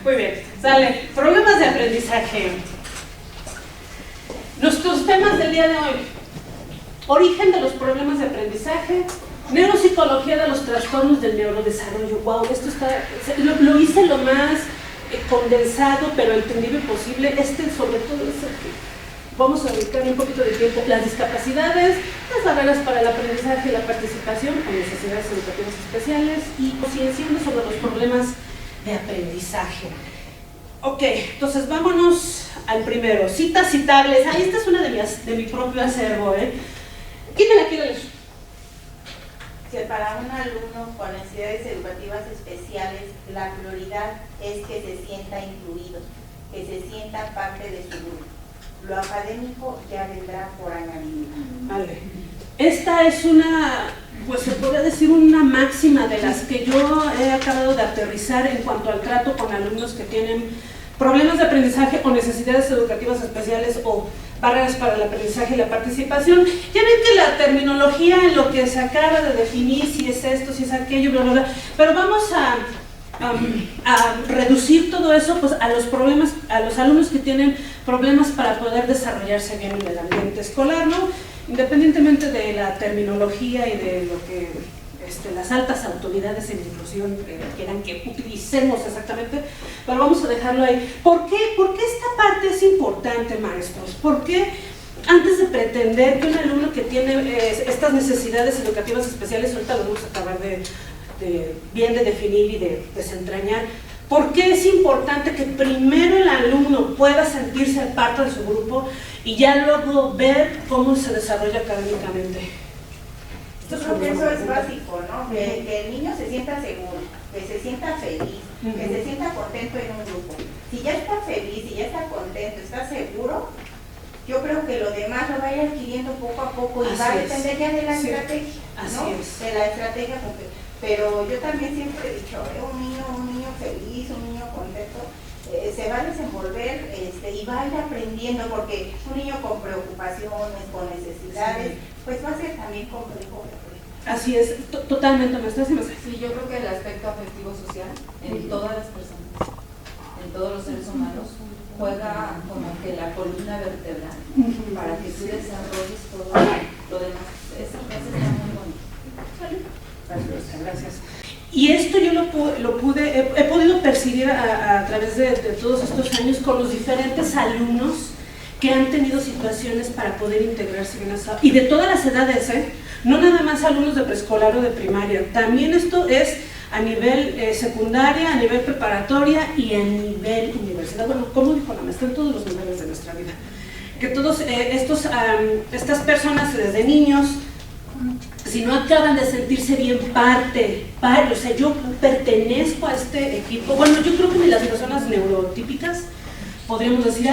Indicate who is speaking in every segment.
Speaker 1: Muy bien, sale. Problemas de aprendizaje. Nuestros temas del día de hoy. Origen de los problemas de aprendizaje. Neuropsicología de los trastornos del neurodesarrollo. Wow, esto está... Lo hice lo más condensado, pero entendible posible. Sobre todo, es el que vamos a dedicar un poquito de tiempo. Las discapacidades, las barreras para el aprendizaje y la participación con necesidades educativas especiales y concienciando sobre los problemas de aprendizaje. Ok, entonces vámonos al primero. Citas citables. Ahí esta es una de mi propio acervo, ¿Quién me la quiere leer?
Speaker 2: Que para un alumno con necesidades educativas especiales, la prioridad es que se sienta incluido, que se sienta parte de su grupo. Lo académico ya vendrá por añadidura.
Speaker 1: Vale. Esta es una, pues se podría decir una máxima de las que yo he acabado de aterrizar en cuanto al trato con alumnos que tienen problemas de aprendizaje o necesidades educativas especiales o barreras para el aprendizaje y la participación. Ya ven que la terminología en lo que se acaba de definir, si es esto, si es aquello, bla, bla, bla, pero vamos a reducir todo eso pues a los problemas, a los alumnos que tienen problemas para poder desarrollarse bien en el ambiente escolar, ¿no? Independientemente de la terminología y de lo que las altas autoridades en inclusión quieran que utilicemos exactamente, pero vamos a dejarlo ahí. ¿Por qué? Porque esta parte es importante, maestros. ¿Por qué? Antes de pretender que un alumno que tiene estas necesidades educativas especiales, ahorita lo vamos a acabar de definir y de desentrañar, ¿por qué es importante que primero el alumno pueda sentirse parte de su grupo y ya luego ver cómo se desarrolla académicamente?
Speaker 2: Yo creo que eso es básico, ¿no? Que el niño se sienta seguro, que se sienta feliz, que se sienta contento en un grupo. Si ya está feliz, si ya está contento, está seguro, yo creo que lo demás lo va a ir adquiriendo poco a poco y va a depender ya de la estrategia, ¿no? De la estrategia. Pero yo también siempre he dicho, un niño feliz, un niño contento, se va a desenvolver y va a ir aprendiendo, porque un niño con preocupaciones, con necesidades, pues va a ser también complejo.
Speaker 1: Así es, totalmente, maestra.
Speaker 3: Sí, yo creo que el aspecto afectivo social en todas las personas, en todos los seres humanos, juega como que la columna vertebral para que tú desarrolles todo lo demás. Esa frase está muy bonita.
Speaker 1: Gracias. Y esto yo he podido percibir a través de todos estos años con los diferentes alumnos que han tenido situaciones para poder integrarse bien a y de todas las edades, no nada más alumnos de preescolar o de primaria, también esto es a nivel secundaria, a nivel preparatoria y a nivel universidad. Bueno, como dijo la maestra, en todos los niveles de nuestra vida, que todos estas personas desde niños, si no acaban de sentirse bien parte, o sea, yo pertenezco a este equipo. Bueno, yo creo que ni las personas neurotípicas podríamos decir,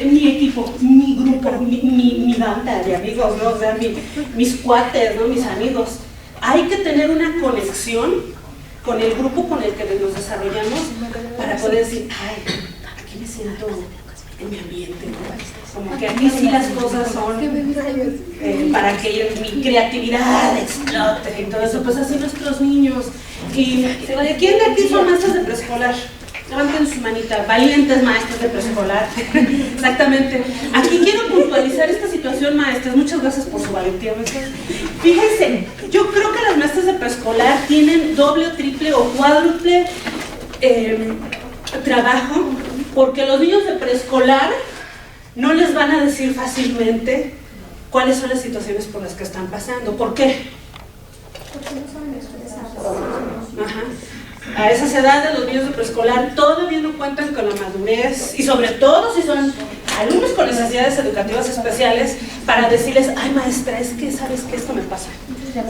Speaker 1: mi equipo, mi grupo, mi banda de amigos, ¿no? O sea, mis cuates, ¿no? Mis amigos. Hay que tener una conexión con el grupo con el que nos desarrollamos para poder decir, aquí me siento en mi ambiente, ¿no? Como que aquí sí las cosas son para que mi creatividad explote y todo eso. Pues así nuestros niños. ¿Y quién de aquí son maestros de preescolar? Levanten su manita, valientes maestros de preescolar. Exactamente. Aquí quiero puntualizar esta situación, maestras. Muchas gracias por su valentía, maestras. Fíjense, yo creo que las maestras de preescolar tienen doble o triple o cuádruple trabajo, porque los niños de preescolar no les van a decir fácilmente cuáles son las situaciones por las que están pasando. ¿Por qué?
Speaker 4: Porque no saben expresar.
Speaker 1: Ajá. A esas edades los niños de preescolar todavía no cuentan con la madurez y sobre todo si son alumnos con necesidades educativas especiales para decirles, ay maestra, es que sabes que esto me pasa,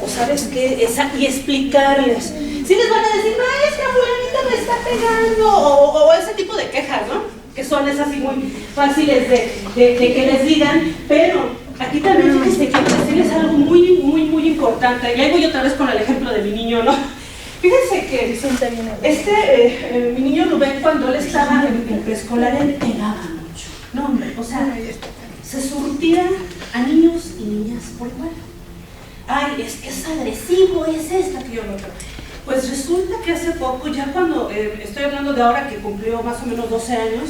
Speaker 1: o sabes que y explicarles. Si les van a decir, maestra, fulanita me está pegando, o ese tipo de quejas, ¿no? Que son esas así muy fáciles de que les digan, pero aquí también fíjense que quiero decirles algo muy, muy, muy importante. Y ahí voy otra vez con el ejemplo de mi niño, ¿no? Fíjense que mi niño Rubén, cuando él estaba en preescolar, él pegaba mucho. No, hombre, o sea, se surtía a niños y niñas por igual. Ay, es que es agresivo, es esto, que yo no creo. Pues resulta que hace poco, ya cuando, estoy hablando de ahora que cumplió más o menos 12 años,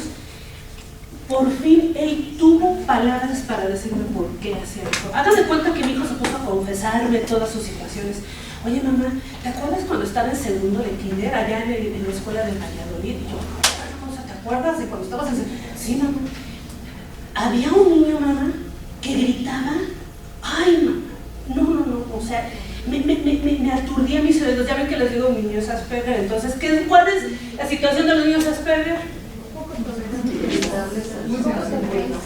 Speaker 1: por fin él tuvo palabras para decirme por qué hacía eso. Hagan de cuenta que mi hijo se puso a confesarme todas sus situaciones. Oye mamá, ¿te acuerdas cuando estaba en segundo de kinder allá en la escuela de Valladolid? Y yo, ¿te acuerdas de cuando estabas en...? Sí, mamá. Había un niño, mamá, que gritaba, ay, mamá, no, o sea, me aturdía mis oídos. Ya ven que les digo niños Asperger. Entonces, ¿cuál es la situación de los niños Asperger?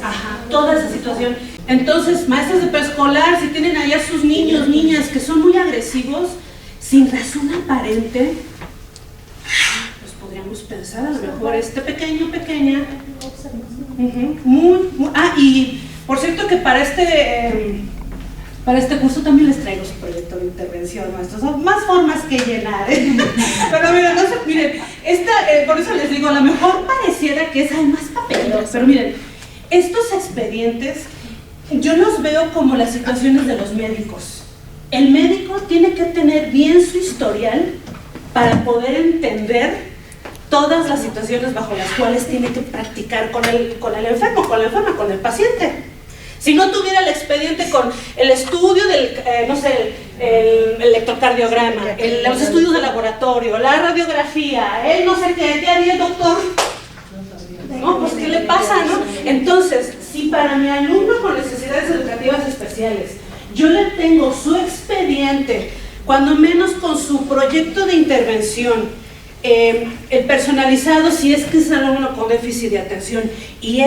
Speaker 1: Ajá, toda esa situación. Entonces, maestros de preescolar, si tienen allá sus niños, niñas que son muy agresivos, sin razón aparente, pues podríamos pensar a lo mejor pequeña, y por cierto que para este curso también les traigo su proyecto de intervención, maestros. Son más formas que llenar, ¿eh? Pero miren, por eso les digo, a lo mejor pareciera que es más papelitos, pero miren, estos expedientes yo los veo como las situaciones de los médicos. El médico tiene que tener bien su historial para poder entender todas las situaciones bajo las cuales tiene que practicar con el enfermo, con la enferma, con el paciente. Si no tuviera el expediente con el estudio del, el electrocardiograma, los estudios de laboratorio, la radiografía, no sé qué haría el doctor. No, pues ¿qué le pasa, no? Entonces, si para mi alumno con necesidades educativas especiales, yo le tengo su expediente, cuando menos con su proyecto de intervención, el personalizado, si es que es un alumno con déficit de atención, y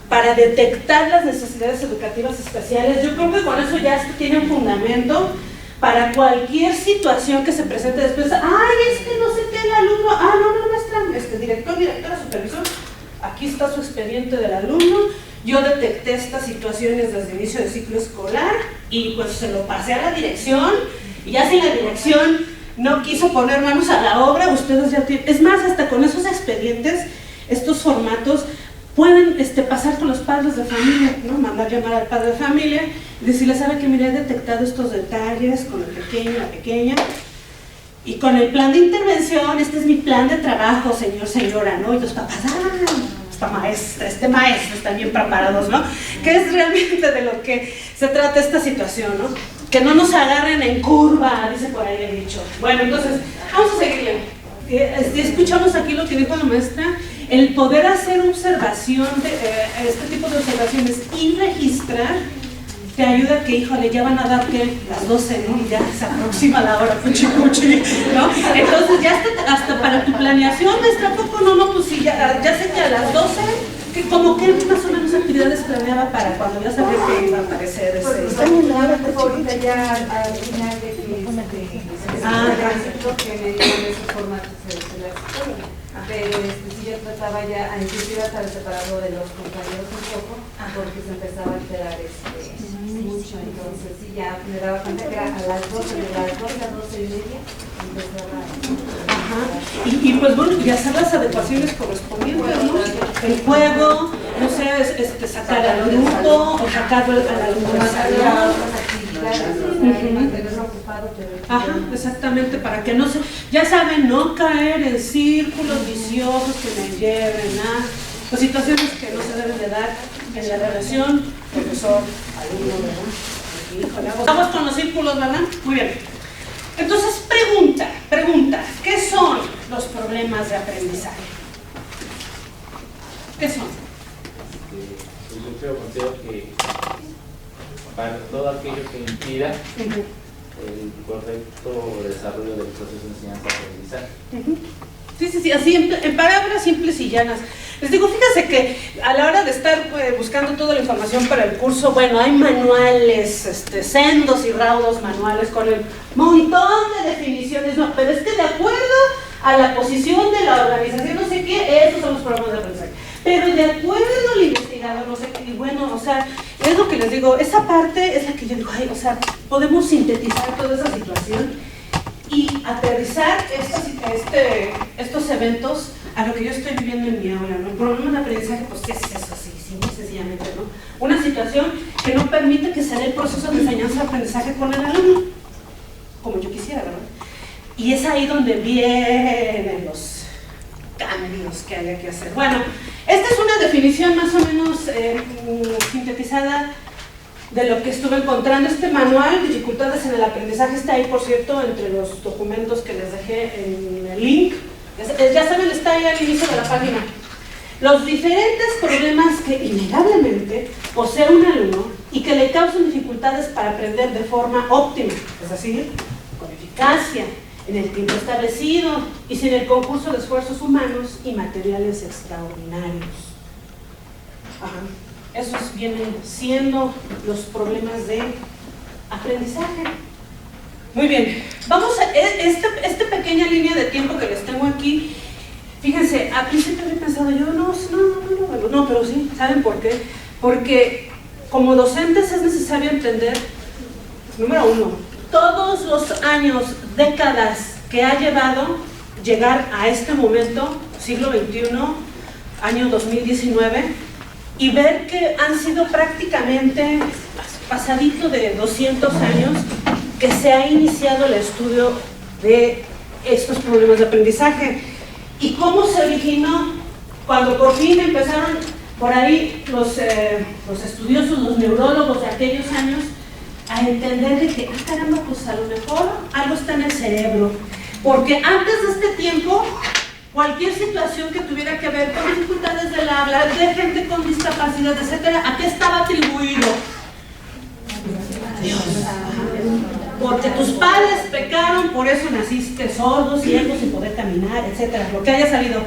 Speaker 1: para detectar las necesidades educativas especiales, yo creo que con eso ya tiene un fundamento para cualquier situación que se presente después. Ay, es que no sé qué el alumno, no, maestra, directora, supervisor, aquí está su expediente del alumno, yo detecté estas situaciones desde el inicio del ciclo escolar y pues se lo pasé a la dirección, y ya si la dirección no quiso poner manos a la obra, ustedes ya tienen, es más, hasta con esos expedientes, estos formatos, pueden pasar con los padres de familia, ¿no? Mandar llamar al padre de familia y decirle, ¿sabe que mire, he detectado estos detalles con el pequeño, la pequeña? Y con el plan de intervención, este es mi plan de trabajo, señor, señora, ¿no? Y los papás, esta maestra, están bien preparados, ¿no? Que es realmente de lo que se trata esta situación, ¿no? Que no nos agarren en curva, dice por ahí el dicho. Bueno, entonces, vamos a seguirle. Escuchamos aquí lo que dijo la maestra, el poder hacer observación, este tipo de observaciones y registrar, te ayuda que, híjole, ya van a dar que las 12, ¿no? Ya se aproxima la hora, puchi, ¿no? Entonces ya hasta para tu planeación, maestra, ¿poco no? Pues sí, ya sé que a las 12, como que más o menos actividades planeaba para cuando ya sabía que iba a aparecer
Speaker 3: ahorita ya al final de que que me dieron esos formatos de la psicóloga. Pero si yo trataba ya, inclusive hasta el separado de los compañeros un poco, porque se empezaba a alterar mucho. Entonces sí, ya me daba cuenta que era a las 12, de las 12 a 12:30 empezaba
Speaker 1: y pues bueno, y hacer las adecuaciones correspondientes, ¿no? El juego, no sé, sacar al grupo o sacarlo al alumno más allá.
Speaker 3: mantenerlo ocupado, pero
Speaker 1: exactamente, para que no se, ya saben, no caer en círculos viciosos que me lleven a pues, situaciones que no se deben de dar en la relación profesor-alumno, ¿verdad? Vamos con los círculos, ¿verdad? Muy bien. Entonces, pregunta, ¿qué son los problemas de aprendizaje? ¿Qué son?
Speaker 5: Yo considero que para todo aquello que impida el correcto desarrollo del proceso de enseñanza-aprendizaje.
Speaker 1: Sí, así en palabras simples y llanas. Les digo, fíjense que a la hora de estar buscando toda la información para el curso, bueno, hay manuales, sendos y raudos manuales con el montón de definiciones, no, pero es que de acuerdo a la posición de la organización, no sé qué, esos son los programas de aprendizaje. Pero de acuerdo al investigador, no sé qué, y bueno, o sea, es lo que les digo, esa parte es la que yo digo, ay, o sea, podemos sintetizar toda esa situación y aterrizar estos eventos a lo que yo estoy viviendo en mi aula, ¿no? El problema de aprendizaje, pues, ¿qué es eso? Sí, muy sencillamente, ¿no? Una situación que no permite que se dé el proceso de enseñanza-aprendizaje con el alumno, como yo quisiera, ¿verdad? Y es ahí donde vienen los cambios que haya que hacer. Bueno, esta es una definición más o menos sintetizada de lo que estuve encontrando. Este manual, Dificultades en el aprendizaje, está ahí, por cierto, entre los documentos que les dejé en el link. Ya saben, está ahí al inicio de la página. Los diferentes problemas que innegablemente posee un alumno y que le causan dificultades para aprender de forma óptima, es decir, con eficacia, en el tiempo establecido y sin el concurso de esfuerzos humanos y materiales extraordinarios. Ajá. Esos vienen siendo los problemas de aprendizaje. Muy bien, vamos a esta pequeña línea de tiempo que les tengo aquí. Fíjense, al principio había pensado yo, no, pero sí, ¿saben por qué? Porque como docentes es necesario entender, número uno, todos los años, décadas que ha llevado llegar a este momento, siglo XXI, año 2019, y ver que han sido prácticamente pasadito de 200 años que se ha iniciado el estudio de estos problemas de aprendizaje. ¿Y cómo se originó? Cuando por fin empezaron por ahí los estudiosos, los neurólogos de aquellos años, a entender de que, caramba, pues a lo mejor algo está en el cerebro. Porque antes de este tiempo, cualquier situación que tuviera que ver con dificultades del habla, de gente con discapacidad, etcétera, ¿a qué estaba atribuido? Dios. Porque tus padres pecaron, por eso naciste sordo, ciego, sin poder caminar, etcétera. Lo que haya salido.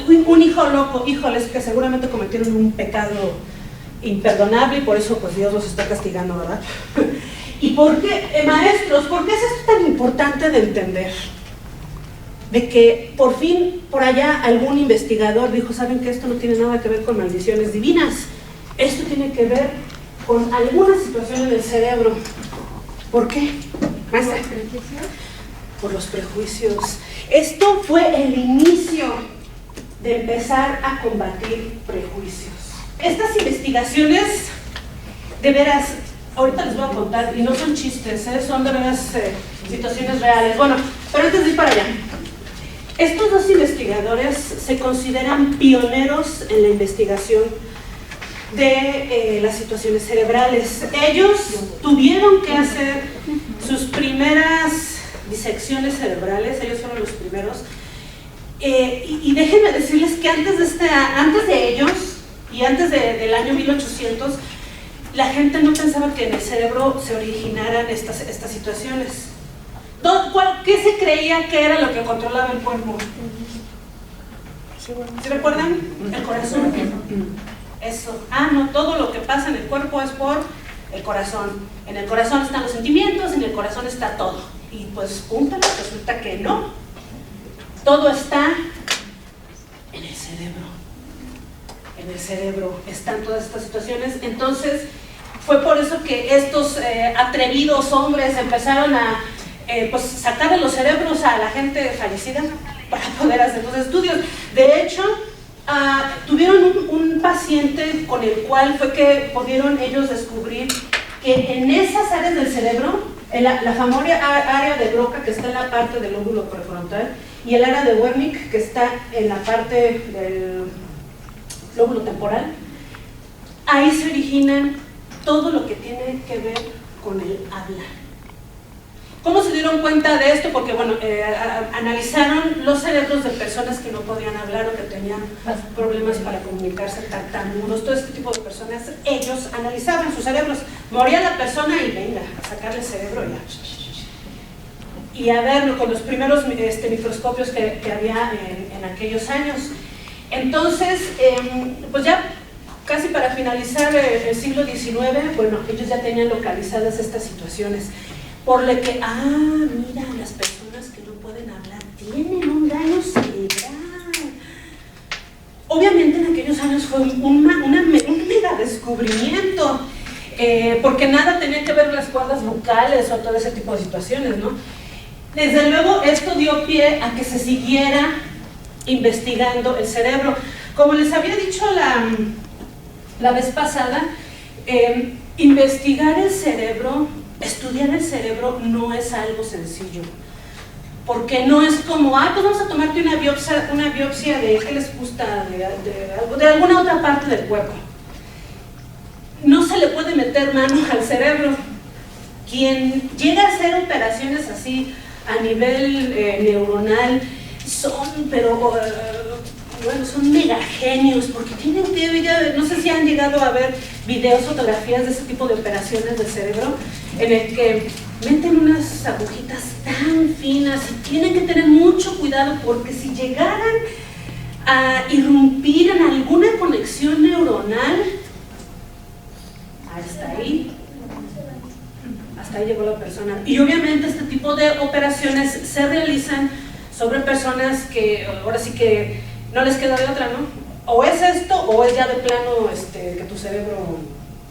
Speaker 1: Un hijo loco, híjoles, que seguramente cometieron un pecado imperdonable y por eso pues Dios los está castigando, ¿verdad? ¿Y por qué, maestros, por qué es esto tan importante de entender? De que por fin por allá algún investigador dijo, ¿saben que esto no tiene nada que ver con maldiciones divinas? Esto tiene que ver con alguna situación en el cerebro. ¿Por qué? Maestra. Por los prejuicios. Esto fue el inicio de empezar a combatir prejuicios. Estas investigaciones, de veras, ahorita les voy a contar, y no son chistes, son de veras situaciones reales. Bueno, pero antes de ir para allá, estos dos investigadores se consideran pioneros en la investigación de las situaciones cerebrales. Ellos tuvieron que hacer sus primeras disecciones cerebrales, ellos fueron los primeros, y déjenme decirles que antes de ellos, y antes del año 1800, la gente no pensaba que en el cerebro se originaran estas situaciones. ¿Qué se creía que era lo que controlaba el cuerpo? ¿Se recuerdan? El corazón. Eso. No, todo lo que pasa en el cuerpo es por el corazón. En el corazón están los sentimientos, en el corazón está todo. Y pues, júntalo, resulta que no. Todo está en el cerebro. En el cerebro están todas estas situaciones. Entonces, fue por eso que estos atrevidos hombres empezaron a pues sacar de los cerebros a la gente fallecida para poder hacer los estudios. De hecho, tuvieron un paciente con el cual fue que pudieron ellos descubrir que en esas áreas del cerebro, la famosa área de Broca, que está en la parte del lóbulo prefrontal, y el área de Wernicke, que está en la parte del lóbulo temporal, ahí se originan todo lo que tiene que ver con el habla. ¿Cómo se dieron cuenta de esto? Porque, bueno, analizaron los cerebros de personas que no podían hablar o que tenían problemas para comunicarse, tartamudos, todo este tipo de personas. Ellos analizaban sus cerebros. Moría la persona y venga, a sacarle el cerebro y a verlo con los primeros microscopios que había en aquellos años. Entonces, pues ya casi para finalizar el siglo XIX, bueno, ellos ya tenían localizadas estas situaciones. Por lo que, mira, las personas que no pueden hablar tienen un daño cerebral. Obviamente en aquellos años fue un mega descubrimiento, porque nada tenía que ver con las cuerdas vocales o todo ese tipo de situaciones, ¿no? Desde luego esto dio pie a que se siguiera investigando el cerebro. Como les había dicho la vez pasada, investigar el cerebro, estudiar el cerebro no es algo sencillo. porque no es como, pues vamos a tomarte una biopsia de qué les gusta, de alguna otra parte del cuerpo. No se le puede meter mano al cerebro. Quien llega a hacer operaciones así a nivel neuronal son, bueno, son mega genios, porque tienen que, no sé si han llegado a ver videos, fotografías de ese tipo de operaciones del cerebro, en el que meten unas agujitas tan finas y tienen que tener mucho cuidado, porque si llegaran a irrumpir en alguna conexión neuronal, hasta ahí llegó la persona. Y obviamente este tipo de operaciones se realizan sobre personas que ahora sí que no les queda de otra, ¿no? O es esto, o es ya de plano que tu cerebro,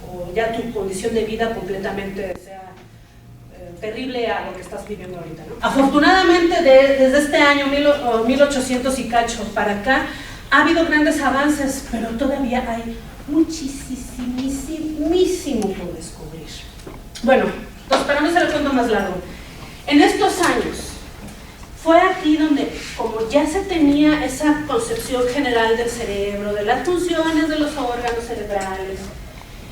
Speaker 1: o ya tu condición de vida completamente sea terrible a lo que estás viviendo ahorita, ¿no? Afortunadamente, desde este año 1800 y cacho para acá, ha habido grandes avances, pero todavía hay muchísimo por descubrir. Bueno, entonces, para no hacer el cuento más largo, en estos años fue aquí donde, como ya se tenía esa concepción general del cerebro, de las funciones de los órganos cerebrales,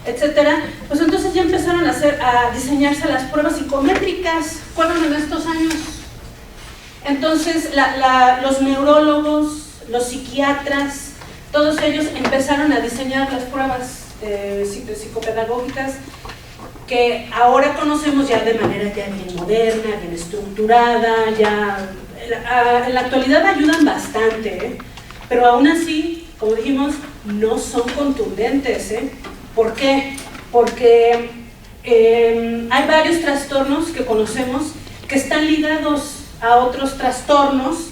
Speaker 1: etcétera, pues entonces ya empezaron a diseñarse las pruebas psicométricas. Fueron en estos años. Entonces los neurólogos, los psiquiatras, todos ellos empezaron a diseñar las pruebas psicopedagógicas que ahora conocemos ya de manera ya bien moderna, bien estructurada, ya en la actualidad ayudan bastante, pero aún así, como dijimos, no son contundentes. ¿Por qué? Porque hay varios trastornos que conocemos que están ligados a otros trastornos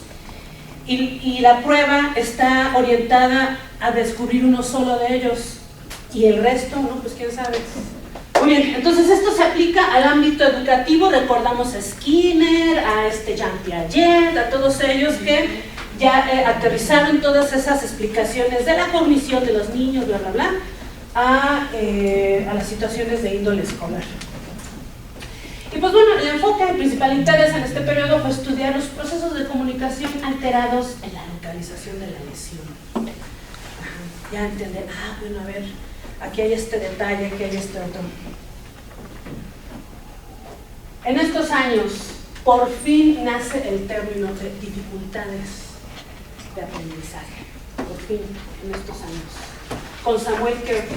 Speaker 1: y la prueba está orientada a descubrir uno solo de ellos y el resto, ¿no? Pues quién sabe. Muy bien, entonces esto se aplica al ámbito educativo. Recordamos a Skinner, a Jean Piaget, a todos ellos que ya aterrizaron todas esas explicaciones de la cognición de los niños, bla, bla, bla, a las situaciones de índole escolar. Y pues bueno, el enfoque, el principal interés en este periodo fue estudiar los procesos de comunicación alterados en la localización de la lesión. Ya entender, bueno, a ver, aquí hay este detalle, aquí hay este otro. En estos años, por fin nace el término de dificultades de aprendizaje. Por fin, en estos años. Con Samuel Kirk.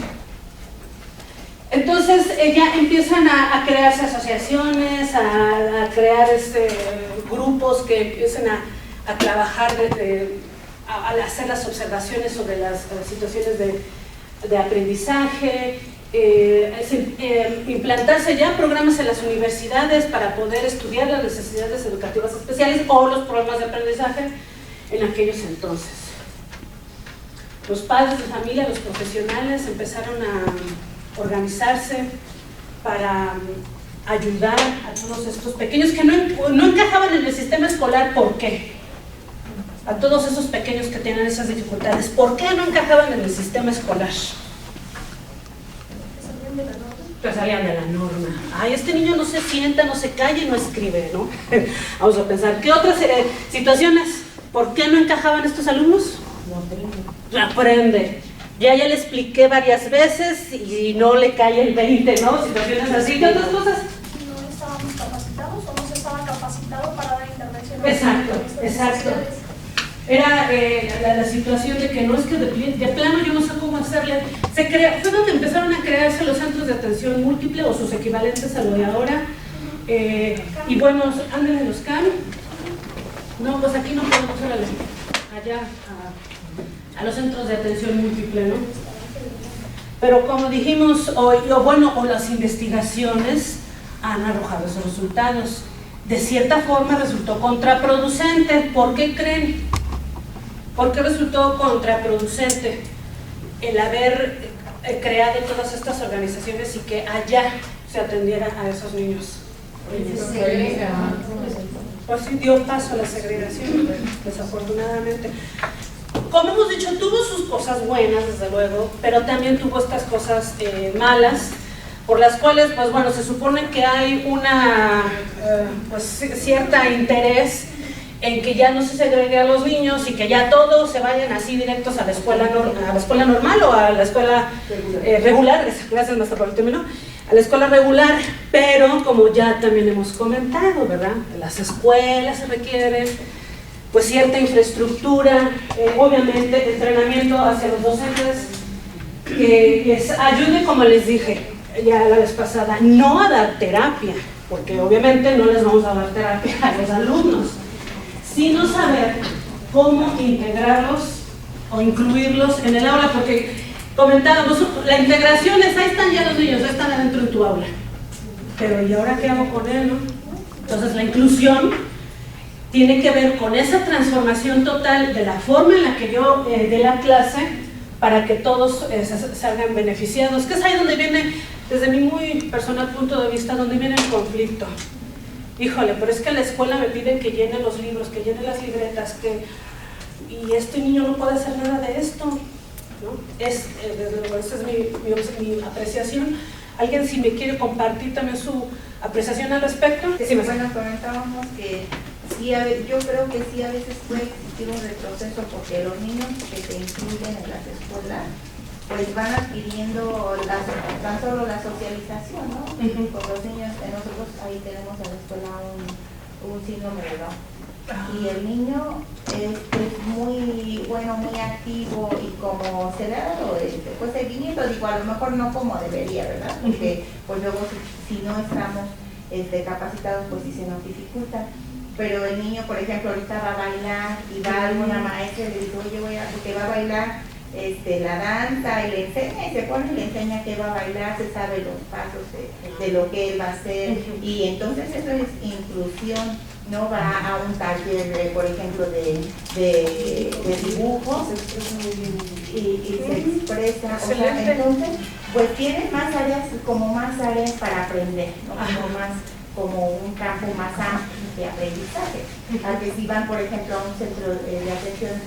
Speaker 1: Entonces, ya empiezan a crearse asociaciones, a crear grupos que empiezan a trabajar, al hacer las observaciones sobre las situaciones de aprendizaje, implantarse ya programas en las universidades para poder estudiar las necesidades educativas especiales o los problemas de aprendizaje en aquellos entonces. Los padres de familia, los profesionales empezaron a organizarse para ayudar a todos estos pequeños que no encajaban en el sistema escolar. ¿Por qué? A todos esos pequeños que tienen esas dificultades, ¿por qué no encajaban en el sistema escolar? Pues salían de la norma. Ay, este niño no se sienta, no se calla y no escribe, ¿no? Vamos a pensar, ¿qué otras situaciones? ¿Por qué no encajaban estos alumnos? No aprende. Ya le expliqué varias veces y no le cae el 20, ¿no? Situaciones así. ¿Qué otras cosas?
Speaker 4: No estábamos capacitados o no se estaba capacitado para dar intervención.
Speaker 1: Exacto. Era la situación de que no es que de plano yo no sé cómo hacerle. Fue donde empezaron a crearse los centros de atención múltiple o sus equivalentes a lo de ahora. Y bueno, anden en los CAM. No, pues aquí no podemos ir allá a los centros de atención múltiple, ¿no? Pero como dijimos, o las investigaciones han arrojado esos resultados. De cierta forma resultó contraproducente. ¿Por qué creen? ¿Por qué resultó contraproducente el haber creado todas estas organizaciones y que allá se atendiera a esos niños? Pues sí, dio paso a la segregación, desafortunadamente. Como hemos dicho, tuvo sus cosas buenas, desde luego, pero también tuvo estas cosas malas, por las cuales, pues bueno, se supone que hay una, pues cierta interés en que ya no se segregue a los niños y que ya todos se vayan así directos a la escuela, a la escuela normal o a la escuela regular, gracias maestra por el término, a la escuela regular, pero como ya también hemos comentado, ¿verdad? En las escuelas se requiere pues cierta infraestructura, obviamente entrenamiento hacia los docentes, que les ayude, como les dije ya la vez pasada, no a dar terapia, porque obviamente no les vamos a dar terapia a los alumnos, sino saber cómo integrarlos o incluirlos en el aula, porque comentábamos, la integración es, ahí están ya los niños, están adentro de tu aula, pero ¿y ahora qué hago con él, no? Entonces la inclusión tiene que ver con esa transformación total de la forma en la que yo dé la clase para que todos salgan beneficiados, que es ahí donde viene, desde mi muy personal punto de vista, donde viene el conflicto. Híjole, pero es que en la escuela me piden que llene los libros, que llene las libretas, y este niño no puede hacer nada de esto, ¿no? Desde luego, esa es mi apreciación. ¿Alguien si me quiere compartir también su apreciación al respecto?
Speaker 2: Sí, bueno, comentábamos que sí, yo creo que sí a veces puede existir un retroceso porque los niños que se incluyen en las escuelas pues van adquiriendo tan solo la socialización, ¿no? Con los niños, nosotros ahí tenemos en la escuela un síndrome de Down. Y el niño es muy bueno, muy activo, y como se le ha dado pues seguimiento, digo, a lo mejor no como debería, ¿verdad? Porque pues luego si no estamos capacitados, pues sí se nos dificulta. Pero el niño, por ejemplo, ahorita va a bailar y va a alguna maestra y le dice, oye, porque va a bailar la danza, y le enseña y se pone y le enseña que va a bailar, se sabe los pasos de lo que él va a hacer, y entonces eso es inclusión. No va a un taller, por ejemplo, de dibujo y se expresa, o sea, entonces pues tiene más áreas para aprender, ¿no? Como un campo más amplio de aprendizaje, a que si van, por ejemplo, a un centro de atención,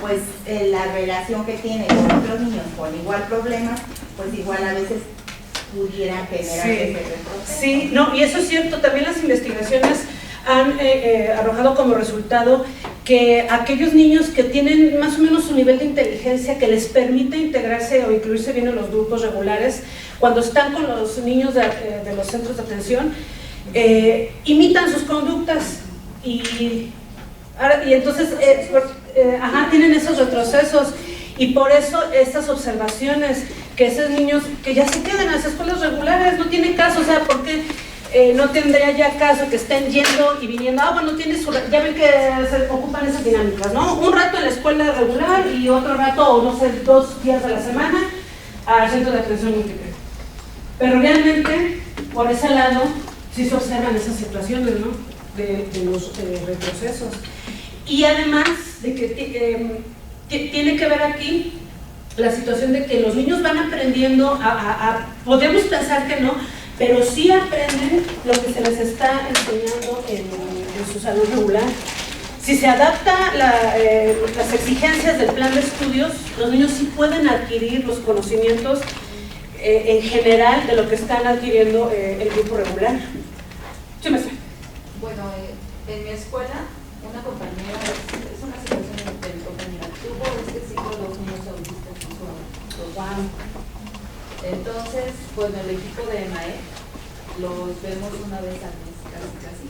Speaker 2: pues la relación que tiene con otros niños con igual problema, pues igual a veces pudiera generar ese retroceso.
Speaker 1: Sí, no, y eso es cierto, también las investigaciones han arrojado como resultado que aquellos niños que tienen más o menos un nivel de inteligencia que les permite integrarse o incluirse bien en los grupos regulares, cuando están con los niños de los centros de atención, imitan sus conductas y entonces tienen esos retrocesos, y por eso estas observaciones, que esos niños que ya se quedan en las escuelas regulares, no tienen caso, o sea, porque no tendría ya caso que estén yendo y viniendo, bueno, ya ven que se ocupan esas dinámicas, ¿no? Un rato en la escuela regular y otro rato, o no sé, 2 días a la semana al centro de atención múltiple. Pero realmente, por ese lado, sí se observan esas situaciones, ¿no? De los retrocesos. Y además de que tiene que ver aquí la situación de que los niños van aprendiendo podemos pensar que no, pero sí aprenden lo que se les está enseñando en su salón regular. Si se adapta las exigencias del plan de estudios, los niños sí pueden adquirir los conocimientos en general de lo que están adquiriendo el grupo regular. Sí, maestra.
Speaker 3: Bueno, en mi escuela, una compañera, es una situación de mi compañera, tuvo este ciclo 2 niños autistas con su wow. Entonces, bueno, el equipo de MAE los vemos una vez al mes, casi,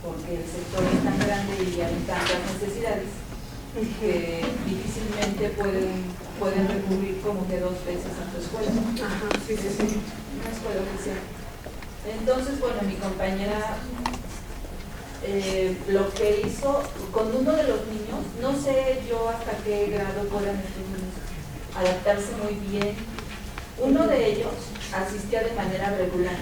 Speaker 3: porque el sector es tan grande y hay tantas necesidades que difícilmente pueden recurrir como que 2 veces a tu escuela.
Speaker 1: Ajá, sí.
Speaker 3: Una escuela oficial. Entonces, bueno, mi compañera lo que hizo con uno de los niños, no sé yo hasta qué grado puedan estos niños adaptarse muy bien. Uno de ellos asistía de manera regular.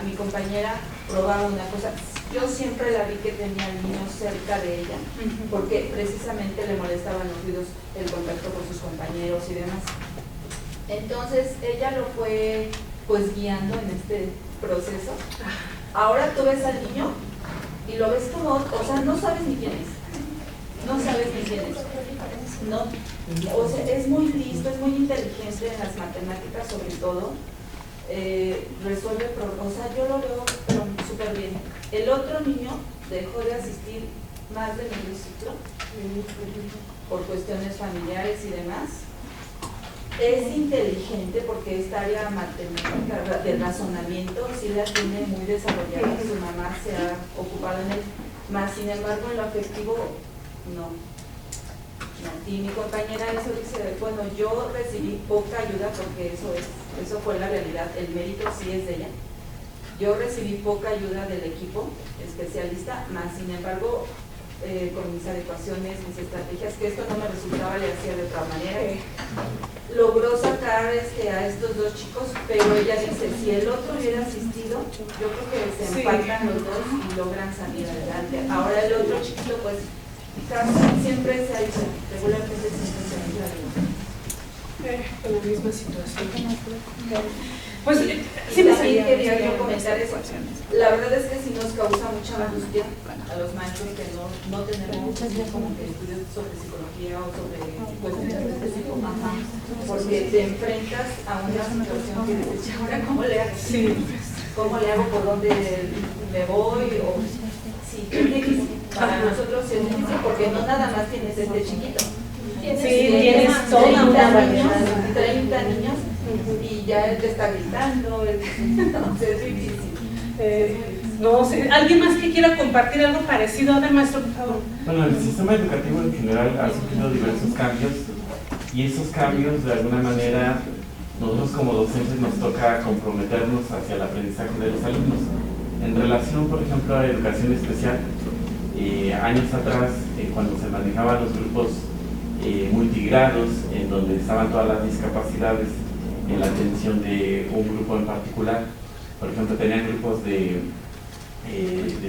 Speaker 3: Mi compañera probaba una cosa, yo siempre la vi que tenía al niño cerca de ella, porque precisamente le molestaban los ruidos, el contacto con sus compañeros y demás. Entonces ella lo fue pues guiando en este proceso. Ahora tú ves al niño y lo ves como, o sea, no sabes ni quién es. No sabes ni quién es. No. O sea, es muy listo, es muy inteligente en las matemáticas sobre todo. Resuelve problemas, o sea, yo lo veo súper bien. El otro niño dejó de asistir más de medio ciclo por cuestiones familiares y demás. Es inteligente porque esta área matemática de razonamiento sí la tiene muy desarrollada, su mamá se ha ocupado en él, más sin embargo en lo afectivo no. Y mi compañera eso dice, bueno, yo recibí poca ayuda porque eso fue la realidad, el mérito sí es de ella. Yo recibí poca ayuda del equipo especialista, más sin embargo con mis adecuaciones, mis estrategias, que esto no me resultaba, le hacía de otra manera. Logró sacar a estos dos chicos, pero ella dice, si el otro hubiera asistido, yo creo que se empatan los dos y logran salir adelante. Ahora el otro chiquito, pues, casi siempre se ha dicho, regularmente siempre se ha dicho
Speaker 1: con la misma situación. Pues
Speaker 3: sí, también quería yo comentar eso. La verdad es que sí nos causa mucha angustia a los maestros que no tenemos como que estudios sobre psicología o sobre cuestiones de este tipo, porque te enfrentas a una situación que dices, ¿ahora cómo le hago?
Speaker 1: Sí.
Speaker 3: ¿Cómo le hago? ¿Por dónde me voy? O sí, es difícil. Para nosotros es difícil porque no nada más tienes este chiquito.
Speaker 1: Tienes toda una variedad.
Speaker 3: 30 niños y ya te está gritando, entonces es difícil.
Speaker 1: No sé, ¿alguien más que quiera compartir algo parecido? A ver, maestro, por favor.
Speaker 6: Bueno, el sistema educativo en general ha sufrido diversos cambios y esos cambios de alguna manera nosotros como docentes nos toca comprometernos hacia el aprendizaje de los alumnos. En relación, por ejemplo, a la educación especial, años atrás, cuando se manejaban los grupos multigrados, en donde estaban todas las discapacidades en la atención de un grupo en particular, por ejemplo, tenían grupos de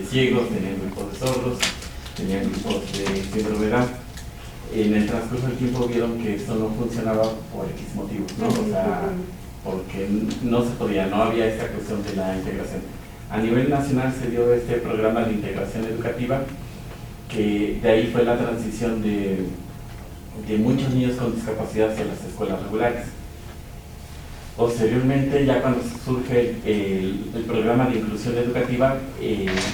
Speaker 6: ciegos, tenían grupos de sordos, tenían grupos de síndrome de Down. En el transcurso del tiempo vieron que esto no funcionaba por X motivos, ¿no? O sea, porque no se podía, no había esta cuestión de la integración. A nivel nacional se dio este programa de integración educativa, que de ahí fue la transición de muchos niños con discapacidad hacia las escuelas regulares. Posteriormente, ya cuando surge el programa de inclusión educativa,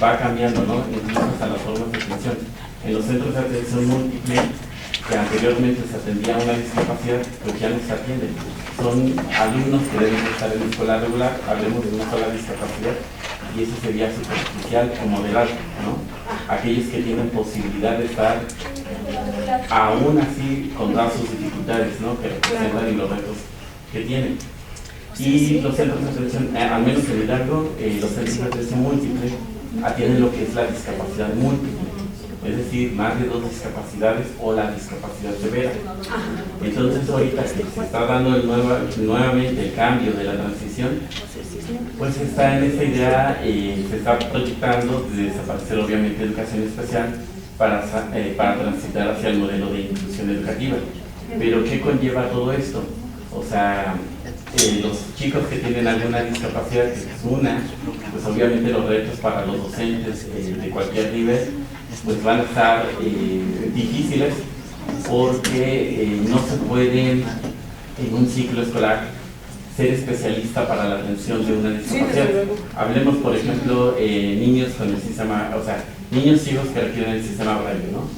Speaker 6: va cambiando, ¿no? Incluso hasta las formas de atención. En los centros de atención múltiple, que anteriormente se atendía a una discapacidad, pues ya no se atienden. Son alumnos que deben estar en la escuela regular, hablemos de una sola discapacidad, y eso sería superficial o moderado, ¿no? Aquellos que tienen posibilidad de estar aún así con todas sus dificultades, ¿no? Que representan y los retos que tienen. Y los centros de atención, al menos en Hidalgo, los centros de atención múltiple atienden lo que es la discapacidad múltiple, es decir, más de 2 discapacidades o la discapacidad severa. Entonces ahorita que se está dando nuevamente el cambio de la transición, pues está en esta idea, se está proyectando de desaparecer obviamente educación especial para transitar hacia el modelo de inclusión educativa. Pero ¿qué conlleva todo esto? O sea, los chicos que tienen alguna discapacidad, que es una, pues obviamente los retos para los docentes de cualquier nivel pues van a estar difíciles, porque no se pueden en un ciclo escolar ser especialista para la atención de una discapacidad. Hablemos, por ejemplo, niños con el sistema, o sea, niños ciegos que requieren el sistema Braille, ¿no?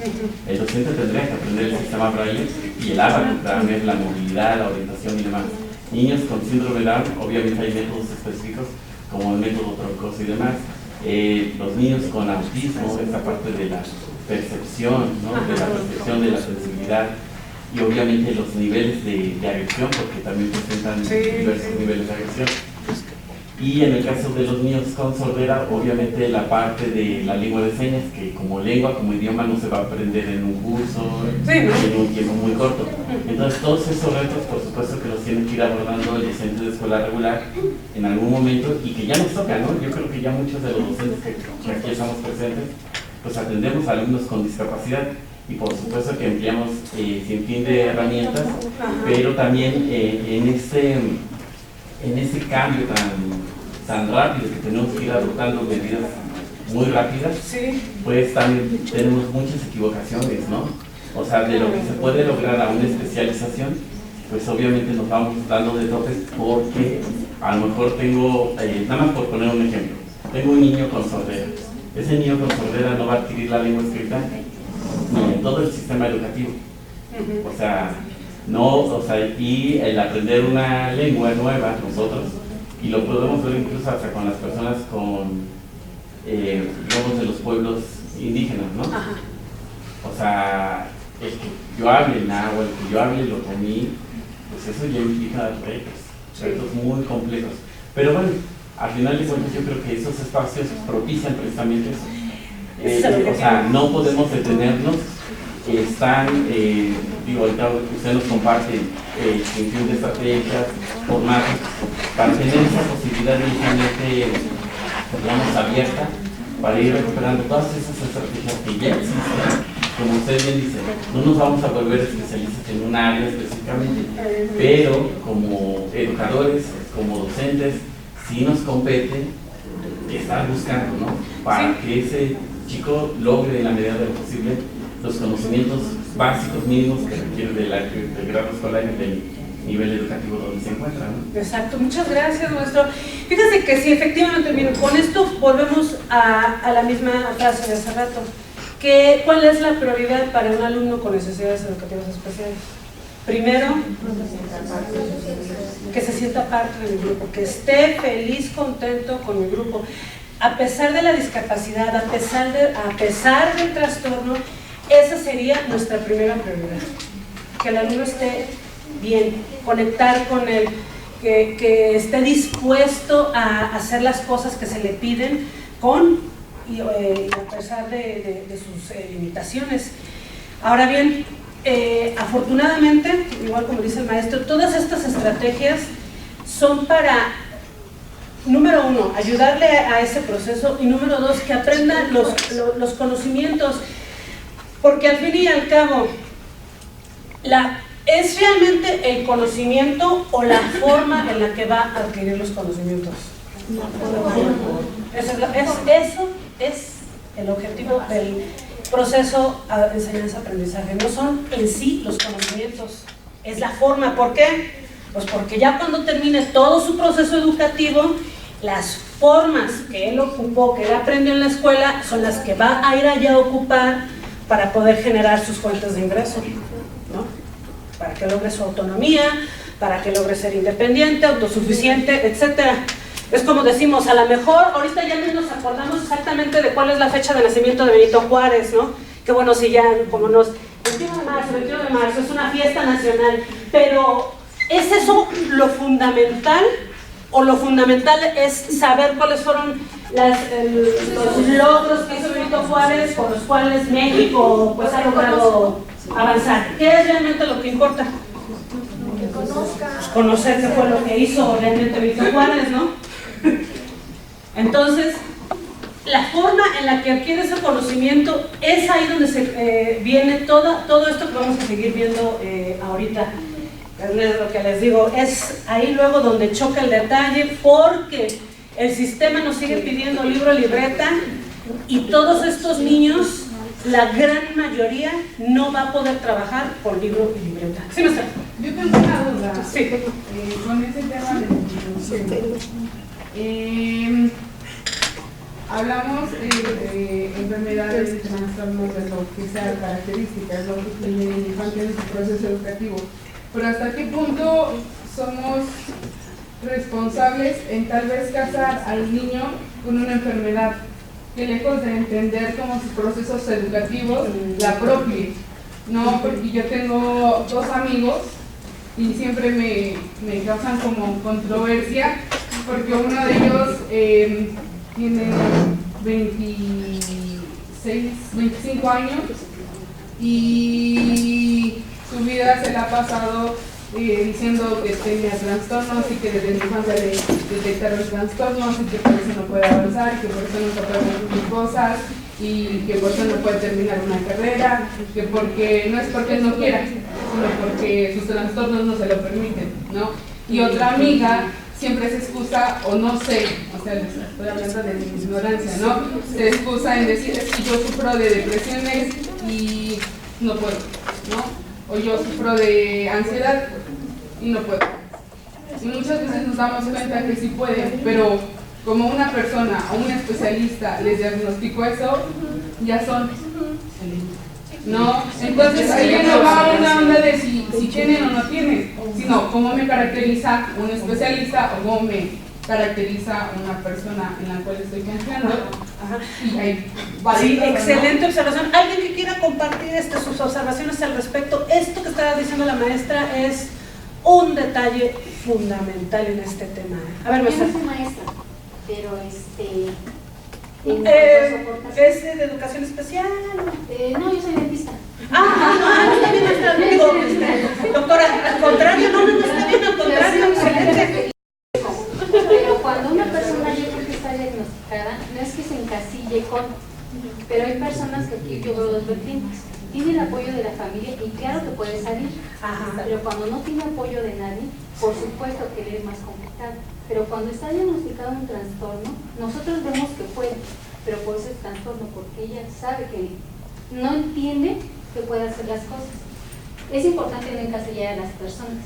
Speaker 6: El docente tendría que aprender el sistema Braille y el abaco para ver la movilidad, la orientación y demás. Niños con síndrome de Down, obviamente hay métodos específicos como el método troncoso y demás. Los niños con autismo, esta parte de la percepción, ¿no? De la percepción, de la sensibilidad, y obviamente los niveles de agresión, porque también presentan diversos niveles de agresión. Y en el caso de los niños con sordera, obviamente la parte de la lengua de señas, que como lengua, como idioma, no se va a aprender en un curso, en un tiempo muy corto. Entonces todos esos retos, por supuesto que los tienen que ir abordando el docente de escuela regular en algún momento, y que ya nos toca, ¿no? Yo creo que ya muchos de los docentes que aquí estamos presentes, pues atendemos a alumnos con discapacidad, y por supuesto que empleamos sin fin de herramientas, pero también en ese cambio tan rápido que tenemos que ir adoptando medidas muy rápidas, pues también tenemos muchas equivocaciones, ¿no? O sea, de lo que se puede lograr a una especialización, pues obviamente nos vamos dando de topes, porque a lo mejor tengo, nada más por poner un ejemplo, tengo un niño con sordera, ese niño con sordera no va a adquirir la lengua escrita ni en todo el sistema educativo. O sea, y el aprender una lengua nueva nosotros, y lo podemos ver incluso hasta con las personas digamos, de los pueblos indígenas, ¿no?
Speaker 1: Ajá.
Speaker 6: O sea, el que yo hable náhuatl, el que yo hable el otomí, pues eso ya implica retos muy complejos. Pero bueno, al final de cuentas yo creo que esos espacios propician precisamente eso. O sea, no podemos detenernos, están, ahorita usted nos comparte de estrategias, formatos, para tener esa posibilidad inicialmente, digamos, abierta, para ir recuperando todas esas estrategias que ya existen. Como usted bien dice, no nos vamos a volver especialistas en un área específicamente, pero como educadores, como docentes, sí nos compete estar buscando, ¿no? Para que ese chico logre en la medida de lo posible los conocimientos básicos mínimos que requiere del grado escolar y del nivel educativo donde se encuentra, ¿no?
Speaker 1: Exacto, muchas gracias, maestro. Fíjese que sí, efectivamente, miren, con esto volvemos a la misma frase de hace rato. ¿Cuál es la prioridad para un alumno con necesidades educativas especiales? Primero, que se sienta parte de mi grupo, que esté feliz, contento con mi grupo. A pesar de la discapacidad, a pesar del trastorno, esa sería nuestra primera prioridad. Que el alumno esté bien, conectar con él, que esté dispuesto a hacer las cosas que se le piden y a pesar de sus limitaciones. Ahora bien, afortunadamente, igual como dice el maestro, todas estas estrategias son para, número uno, ayudarle a ese proceso, y número dos, que aprendan los conocimientos, porque al fin y al cabo, ¿es realmente el conocimiento o la forma en la que va a adquirir los conocimientos? Eso es el objetivo del proceso de enseñanza-aprendizaje. No son en sí los conocimientos, es la forma. ¿Por qué? Pues porque ya cuando termine todo su proceso educativo, las formas que él ocupó, que él aprendió en la escuela, son las que va a ir allá a ocupar para poder generar sus fuentes de ingreso, ¿no? Para que logre su autonomía, para que logre ser independiente, autosuficiente, etcétera. Es como decimos, a lo mejor ahorita ya no nos acordamos exactamente de cuál es la fecha de nacimiento de Benito Juárez, ¿no? Que bueno, si ya como 21 de marzo, es una fiesta nacional, pero ¿es eso lo fundamental? ¿O lo fundamental es saber cuáles fueron los logros que hizo Benito Juárez por los cuales México pues ha logrado avanzar? ¿Qué es realmente lo que importa? Pues conocer qué fue lo que hizo realmente Benito Juárez, ¿no? Entonces, la forma en la que adquiere ese conocimiento es ahí donde se viene todo esto que vamos a seguir viendo ahorita. Es lo que les digo, es ahí luego donde choca el detalle, porque el sistema nos sigue pidiendo libro y libreta, y todos estos niños, la gran mayoría, no va a poder trabajar con libro y libreta. ¿Sí, maestra?
Speaker 7: Yo tengo una duda.
Speaker 1: Sí.
Speaker 7: Con ese tema de hablamos de enfermedades, trastornos, de lo que sea características, lo que tiene el infante en su proceso educativo, pero ¿hasta qué punto somos responsables en tal vez casar al niño con una enfermedad que, lejos de entender como sus procesos educativos, la apropie? No, porque yo tengo dos amigos y siempre me causan como controversia, porque uno de ellos tiene 25 años y su vida se la ha pasado diciendo que tenía trastornos y que desde la infancia le detectaron trastornos y que por eso no puede avanzar, y que por eso no se puede hacer cosas, y que por eso no puede terminar una carrera, que porque no es porque él no quiera, sino porque sus trastornos no se lo permiten, ¿no? Y otra amiga siempre se excusa, o no sé, o sea, estoy hablando de mi ignorancia, ¿no? Se excusa en decir, es que yo sufro de depresiones y no puedo, ¿no? O yo sufro de ansiedad y no puedo. Y muchas veces nos damos cuenta que sí pueden, pero como una persona o un especialista les diagnosticó eso, ya son. No, entonces ahí ya no va una onda de si tienen o no tienen, sino cómo me caracteriza un especialista o cómo me caracteriza una persona en la cual estoy confiando.
Speaker 1: Ajá.
Speaker 7: Y ahí
Speaker 1: Sí, excelente observación. ¿Alguien que quiera compartir sus observaciones al respecto? Esto que estaba diciendo la maestra es un detalle fundamental en este tema. A ver,
Speaker 8: Yo
Speaker 1: maestra.
Speaker 8: no soy maestra, pero
Speaker 1: ¿Es de educación especial?
Speaker 8: no, yo soy dentista.
Speaker 1: Está bien, maestra. Digo, doctora, al contrario, no, está bien, al contrario, excelente.
Speaker 8: Pero cuando una persona yo creo que está diagnosticada, no es que se encasille con, pero hay personas que aquí yo veo dos vertientes. Tiene el apoyo de la familia y claro que puede salir, pero cuando no tiene apoyo de nadie, por supuesto que le es más complicado. Pero cuando está diagnosticado un trastorno, nosotros vemos que puede, pero por ese trastorno, porque ella sabe que no entiende que puede hacer las cosas. Es importante no encasillar a las personas,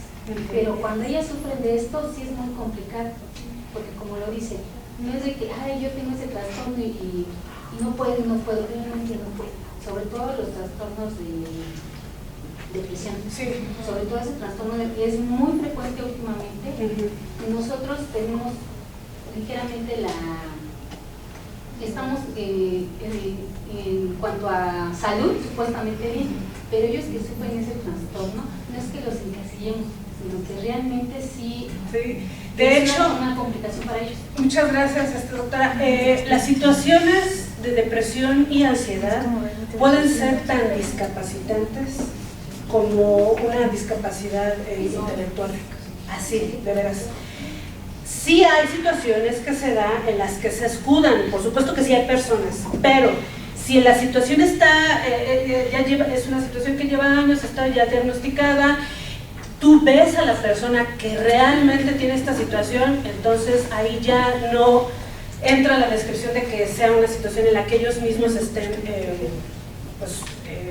Speaker 8: pero cuando ellas sufren de esto, sí es muy complicado, porque como lo dice, no es de que, ay, yo tengo ese trastorno y no puedo, yo no entiendo, sobre todo los trastornos de depresión, sobre todo ese trastorno es muy frecuente últimamente. Nosotros tenemos ligeramente estamos en cuanto a salud supuestamente bien, pero ellos que sufren ese trastorno no es que los encasillemos, sino que realmente sí.
Speaker 1: De hecho,
Speaker 8: una complicación para ellos.
Speaker 1: Muchas gracias, doctora. Las situaciones de depresión y ansiedad pueden ser tan discapacitantes como una discapacidad intelectual. Así, de veras. Sí hay situaciones que se dan en las que se escudan, por supuesto que sí hay personas, pero si la situación está, es una situación que lleva años, está ya diagnosticada, tú ves a la persona que realmente tiene esta situación, entonces ahí ya no entra la descripción de que sea una situación en la que ellos mismos estén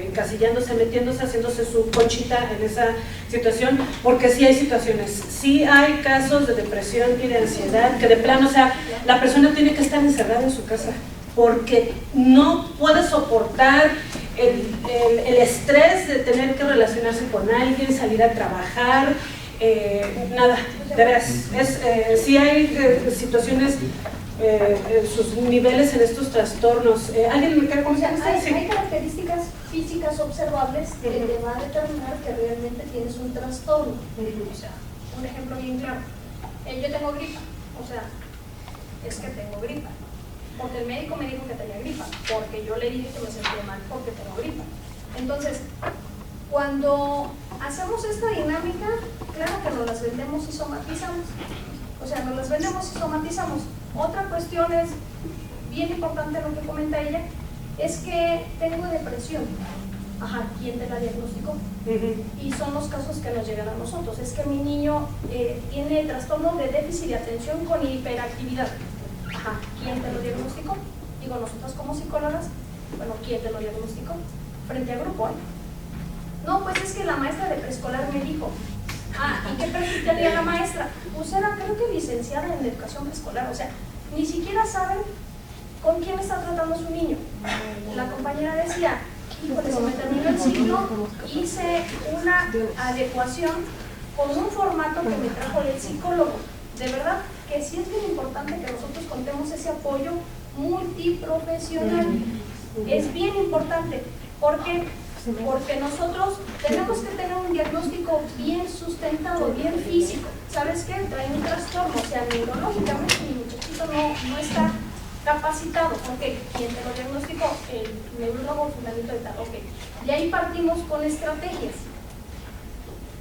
Speaker 1: encasillándose, metiéndose, haciéndose su conchita en esa situación, porque sí hay situaciones, sí hay casos de depresión y de ansiedad, que de plano, o sea, la persona tiene que estar encerrada en su casa, porque no puede soportar el estrés de tener que relacionarse con alguien, salir a trabajar, nada, de veras, sí hay situaciones, sus niveles en estos trastornos. ¿Alguien me quiere comentar?
Speaker 4: Hay características físicas observables que te va a determinar que realmente tienes un trastorno. O sea, un ejemplo bien claro, yo tengo gripa, o sea, es que tengo gripa, porque el médico me dijo que tenía gripa, porque yo le dije que me sentía mal porque tengo gripa. Entonces, cuando hacemos esta dinámica, claro que nos las vendemos y somatizamos. O sea, nos las vendemos y somatizamos. Otra cuestión es, bien importante lo que comenta ella, es que tengo depresión. Ajá, ¿quién te la diagnosticó? Y son los casos que nos llegan a nosotros. Es que mi niño tiene trastorno de déficit de atención con hiperactividad. Ajá, ¿quién te lo diagnosticó? Digo, nosotros como psicólogas, bueno, ¿quién te lo diagnosticó? Frente a grupo, ¿eh? No, pues es que la maestra de preescolar me dijo. ¿Y qué perfil tenía la maestra? Pues era, creo que licenciada en educación preescolar, o sea, ni siquiera saben con quién está tratando su niño. La compañera decía, híjole, se me terminó el ciclo, hice una adecuación con un formato que me trajo el psicólogo. De verdad que sí es bien importante que nosotros contemos ese apoyo multiprofesional. Es bien importante, porque nosotros tenemos que tener un diagnóstico bien sustentado, bien físico. ¿Sabes qué? Trae un trastorno, o sea, neurológicamente mi muchachito no está capacitado. Ok, ¿quién te lo diagnosticó? El neurólogo fulanito de tal. Ok, y ahí partimos con estrategias.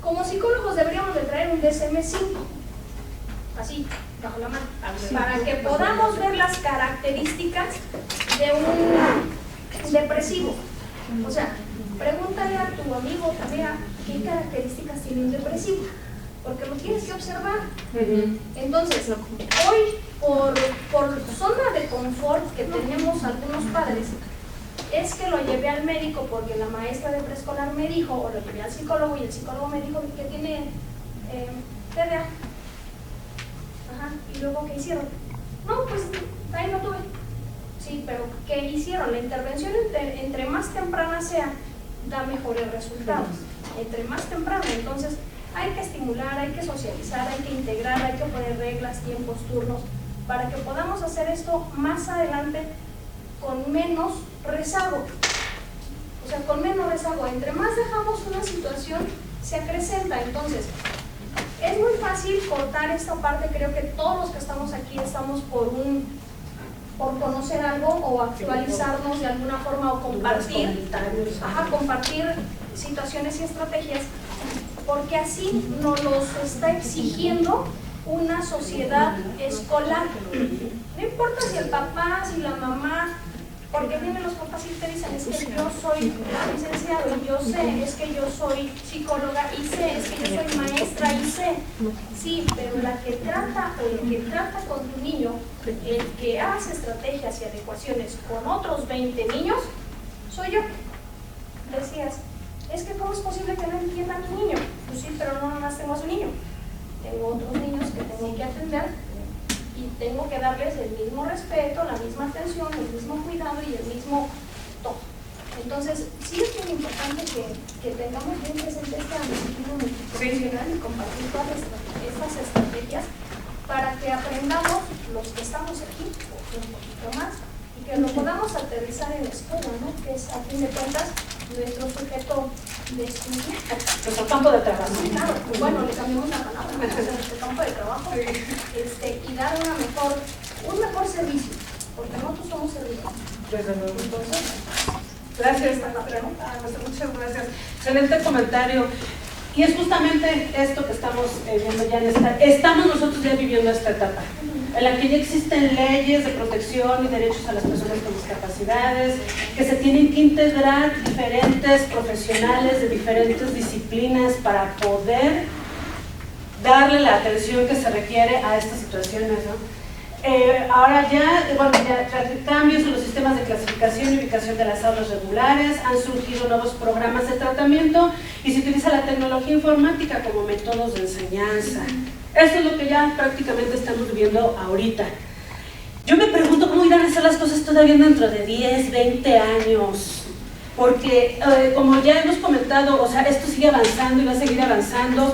Speaker 4: Como psicólogos deberíamos de traer un DSM-5, así, bajo la mano, para que podamos ver las características de un depresivo. O sea, pregúntale a tu amigo o tarea qué características tiene un depresivo, porque lo tienes que observar. Entonces, hoy, por zona de confort que tenemos algunos padres, es que lo llevé al médico porque la maestra de preescolar me dijo, o lo llevé al psicólogo y el psicólogo me dijo que tiene TDA. Ajá, y luego ¿qué hicieron? No, pues ahí no tuve. Sí, pero ¿qué hicieron? La intervención entre más temprana sea, da mejores resultados. Entre más temprana, entonces hay que estimular, hay que socializar, hay que integrar, hay que poner reglas, tiempos, turnos, para que podamos hacer esto más adelante con menos rezago. O sea, con menos rezago. Entre más dejamos una situación, se acrecenta. Entonces, es muy fácil cortar esta parte. Creo que todos los que estamos aquí estamos por conocer algo o actualizarnos de alguna forma o compartir situaciones y estrategias, porque así nos los está exigiendo una sociedad escolar. No importa si el papá, si la mamá, porque vienen los papás y te dicen, es que yo soy licenciado, y yo sé, es que yo soy psicóloga y sé, es que yo soy maestra y sé. Sí, pero la que trata o el que trata con tu niño, el que hace estrategias y adecuaciones con otros 20 niños, soy yo. Decías, es que ¿cómo es posible que no entienda a tu niño? Pues sí, pero no nada más tengo a su niño. Tengo otros niños que tengo que atender y tengo que darles el mismo respeto, la misma atención, el mismo cuidado y el mismo todo. Entonces, sí es muy importante que tengamos bien presente este ámbito multiprofesional y compartir todas estas estrategias para que aprendamos los que estamos aquí, un poquito más, y que lo podamos aterrizar en la escuela, ¿no? Que es, a fin de cuentas, nuestro sujeto de estudio.
Speaker 1: Nuestro campo de trabajo.
Speaker 4: Claro, pues bueno, le cambiamos la palabra, nuestro campo de trabajo, y dar un mejor servicio, porque nosotros somos servidores.
Speaker 1: Desde luego.
Speaker 4: Entonces,
Speaker 1: gracias, muchas gracias. Excelente comentario. Y es justamente esto que estamos viendo ya estamos nosotros ya viviendo esta etapa, en la que ya existen leyes de protección y derechos a las personas con discapacidades, que se tienen que integrar diferentes profesionales de diferentes disciplinas para poder darle la atención que se requiere a estas situaciones, ¿no? Ahora ya cambios en los sistemas de clasificación y ubicación de las aulas regulares, han surgido nuevos programas de tratamiento y se utiliza la tecnología informática como métodos de enseñanza. Eso es lo que ya prácticamente estamos viviendo ahorita. Yo me pregunto cómo irán a ser las cosas todavía dentro de 10, 20 años, porque como ya hemos comentado, o sea, esto sigue avanzando y va a seguir avanzando,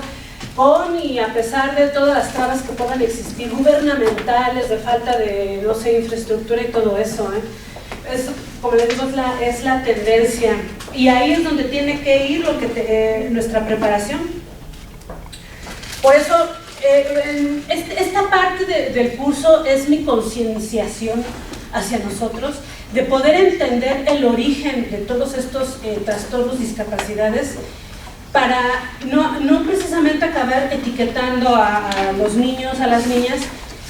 Speaker 1: con y a pesar de todas las trabas que puedan existir, gubernamentales, de falta de, no sé, infraestructura y todo eso, es, como les digo, es la tendencia, y ahí es donde tiene que ir nuestra preparación. Por eso, esta parte del curso es mi concienciación hacia nosotros, de poder entender el origen de todos estos trastornos, discapacidades, para no precisamente acabar etiquetando a los niños, a las niñas,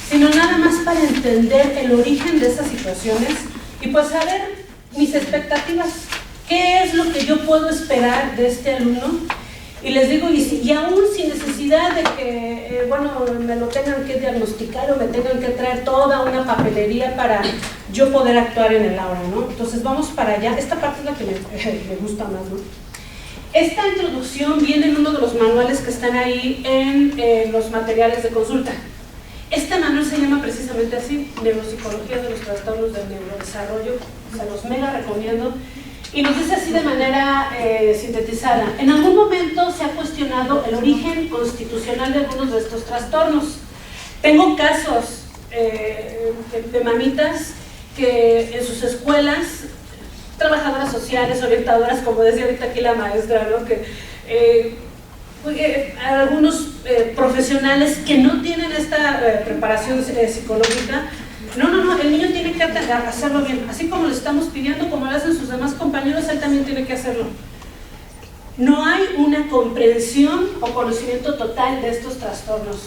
Speaker 1: sino nada más para entender el origen de esas situaciones y pues saber mis expectativas, qué es lo que yo puedo esperar de este alumno. Y les digo, y aún sin necesidad de que, me lo tengan que diagnosticar o me tengan que traer toda una papelería para yo poder actuar en el aula, ¿no? Entonces vamos para allá. Esta parte es la que me gusta más, ¿no? Esta introducción viene en uno de los manuales que están ahí en los materiales de consulta. Este manual se llama precisamente así, Neuropsicología de los trastornos del neurodesarrollo, se los mega recomiendo, y nos dice así de manera sintetizada. En algún momento se ha cuestionado el origen constitucional de algunos de estos trastornos. Tengo casos de mamitas que en sus escuelas, trabajadoras sociales, orientadoras, como decía ahorita aquí la maestra, ¿no? Que algunos profesionales que no tienen esta preparación psicológica, no, el niño tiene que hacerlo bien, así como le estamos pidiendo, como lo hacen sus demás compañeros, él también tiene que hacerlo. No hay una comprensión o conocimiento total de estos trastornos.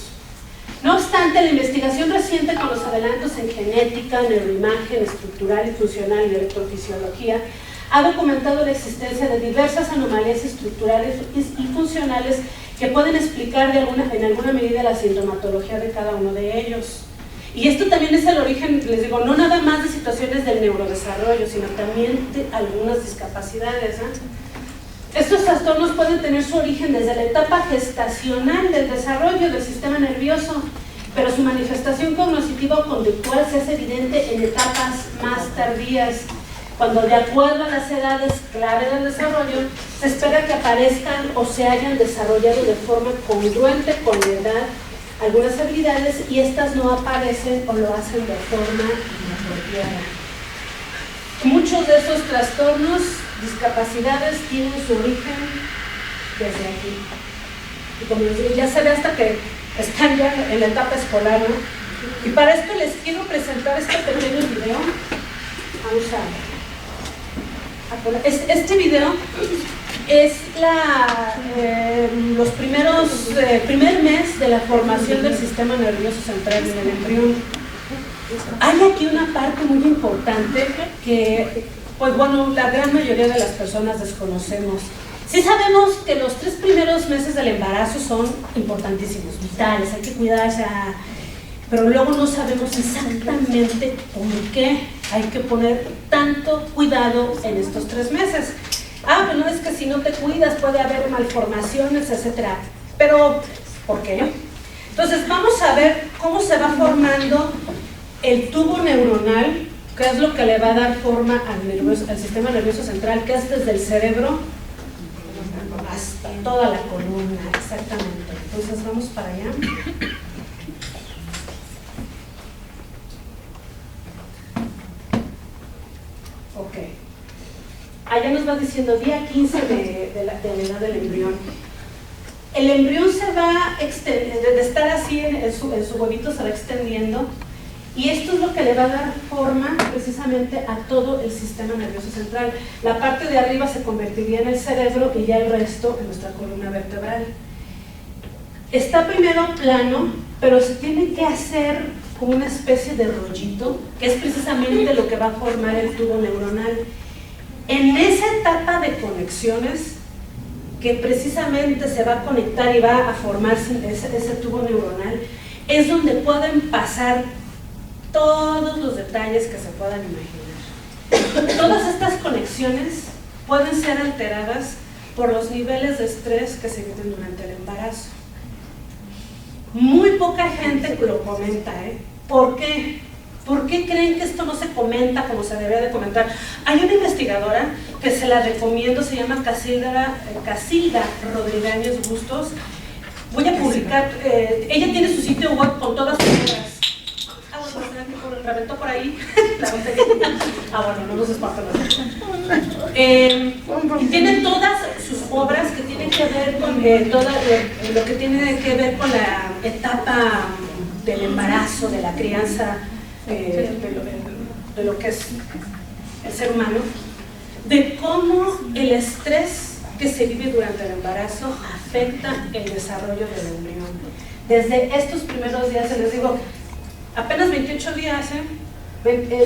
Speaker 1: No obstante, la investigación reciente con los adelantos en genética, neuroimagen, estructural y funcional y electrofisiología ha documentado la existencia de diversas anomalías estructurales y funcionales que pueden explicar en alguna medida la sintomatología de cada uno de ellos. Y esto también es el origen, les digo, no nada más de situaciones del neurodesarrollo, sino también de algunas discapacidades, Estos trastornos pueden tener su origen desde la etapa gestacional del desarrollo del sistema nervioso pero su manifestación cognitiva o conductual se hace evidente en etapas más tardías, cuando de acuerdo a las edades clave del desarrollo, se espera que aparezcan o se hayan desarrollado de forma congruente con la edad algunas habilidades y estas no aparecen o lo hacen de forma inapropiada. Muchos de esos trastornos, discapacidades, tienen su origen desde aquí. Y como les digo, ya se ve hasta que están ya en la etapa escolar, ¿no? Y para esto les quiero presentar este pequeño video. Vamos a poner. Este video es los primer mes de la formación del sistema nervioso central en el embrión. Hay aquí una parte muy importante que, pues bueno, la gran mayoría de las personas desconocemos. Sí sabemos que los 3 primeros meses del embarazo son importantísimos, vitales, hay que cuidarse, pero luego no sabemos exactamente por qué hay que poner tanto cuidado en estos 3 meses. Bueno, es que si no te cuidas puede haber malformaciones, etcétera. Pero, ¿por qué? Entonces, vamos a ver cómo se va formando el tubo neuronal, que es lo que le va a dar forma al sistema nervioso central, que es desde el cerebro hasta toda la columna, exactamente. Entonces, vamos para allá. Ok. Allá nos va diciendo día 15 de la edad del embrión. El embrión se va extendiendo, de estar así en su huevito se va extendiendo, y esto es lo que le va a dar forma precisamente a todo el sistema nervioso central. La parte de arriba se convertiría en el cerebro y ya el resto en nuestra columna vertebral. Está primero plano, pero se tiene que hacer como una especie de rollito, que es precisamente lo que va a formar el tubo neuronal. En esa etapa de conexiones, que precisamente se va a conectar y va a formarse ese tubo neuronal, es donde pueden pasar todos los detalles que se puedan imaginar. Todas estas conexiones pueden ser alteradas por los niveles de estrés que se viven durante el embarazo. Muy poca gente lo comenta, ¿Por qué? ¿Por qué creen que esto no se comenta como se debería de comentar? Hay una investigadora que se la recomiendo, se llama Casilda Rodríguez Bustos. Voy a publicar, ella tiene su sitio web con todas sus obras. Reventó por ahí la botella. Bueno, no nos espantan. Y tiene todas sus obras que tienen que ver con lo que tiene que ver con la etapa del embarazo, de la crianza, de lo que es el ser humano, de cómo el estrés que se vive durante el embarazo afecta el desarrollo del embrión. Desde estos primeros días, les digo, apenas 28 días,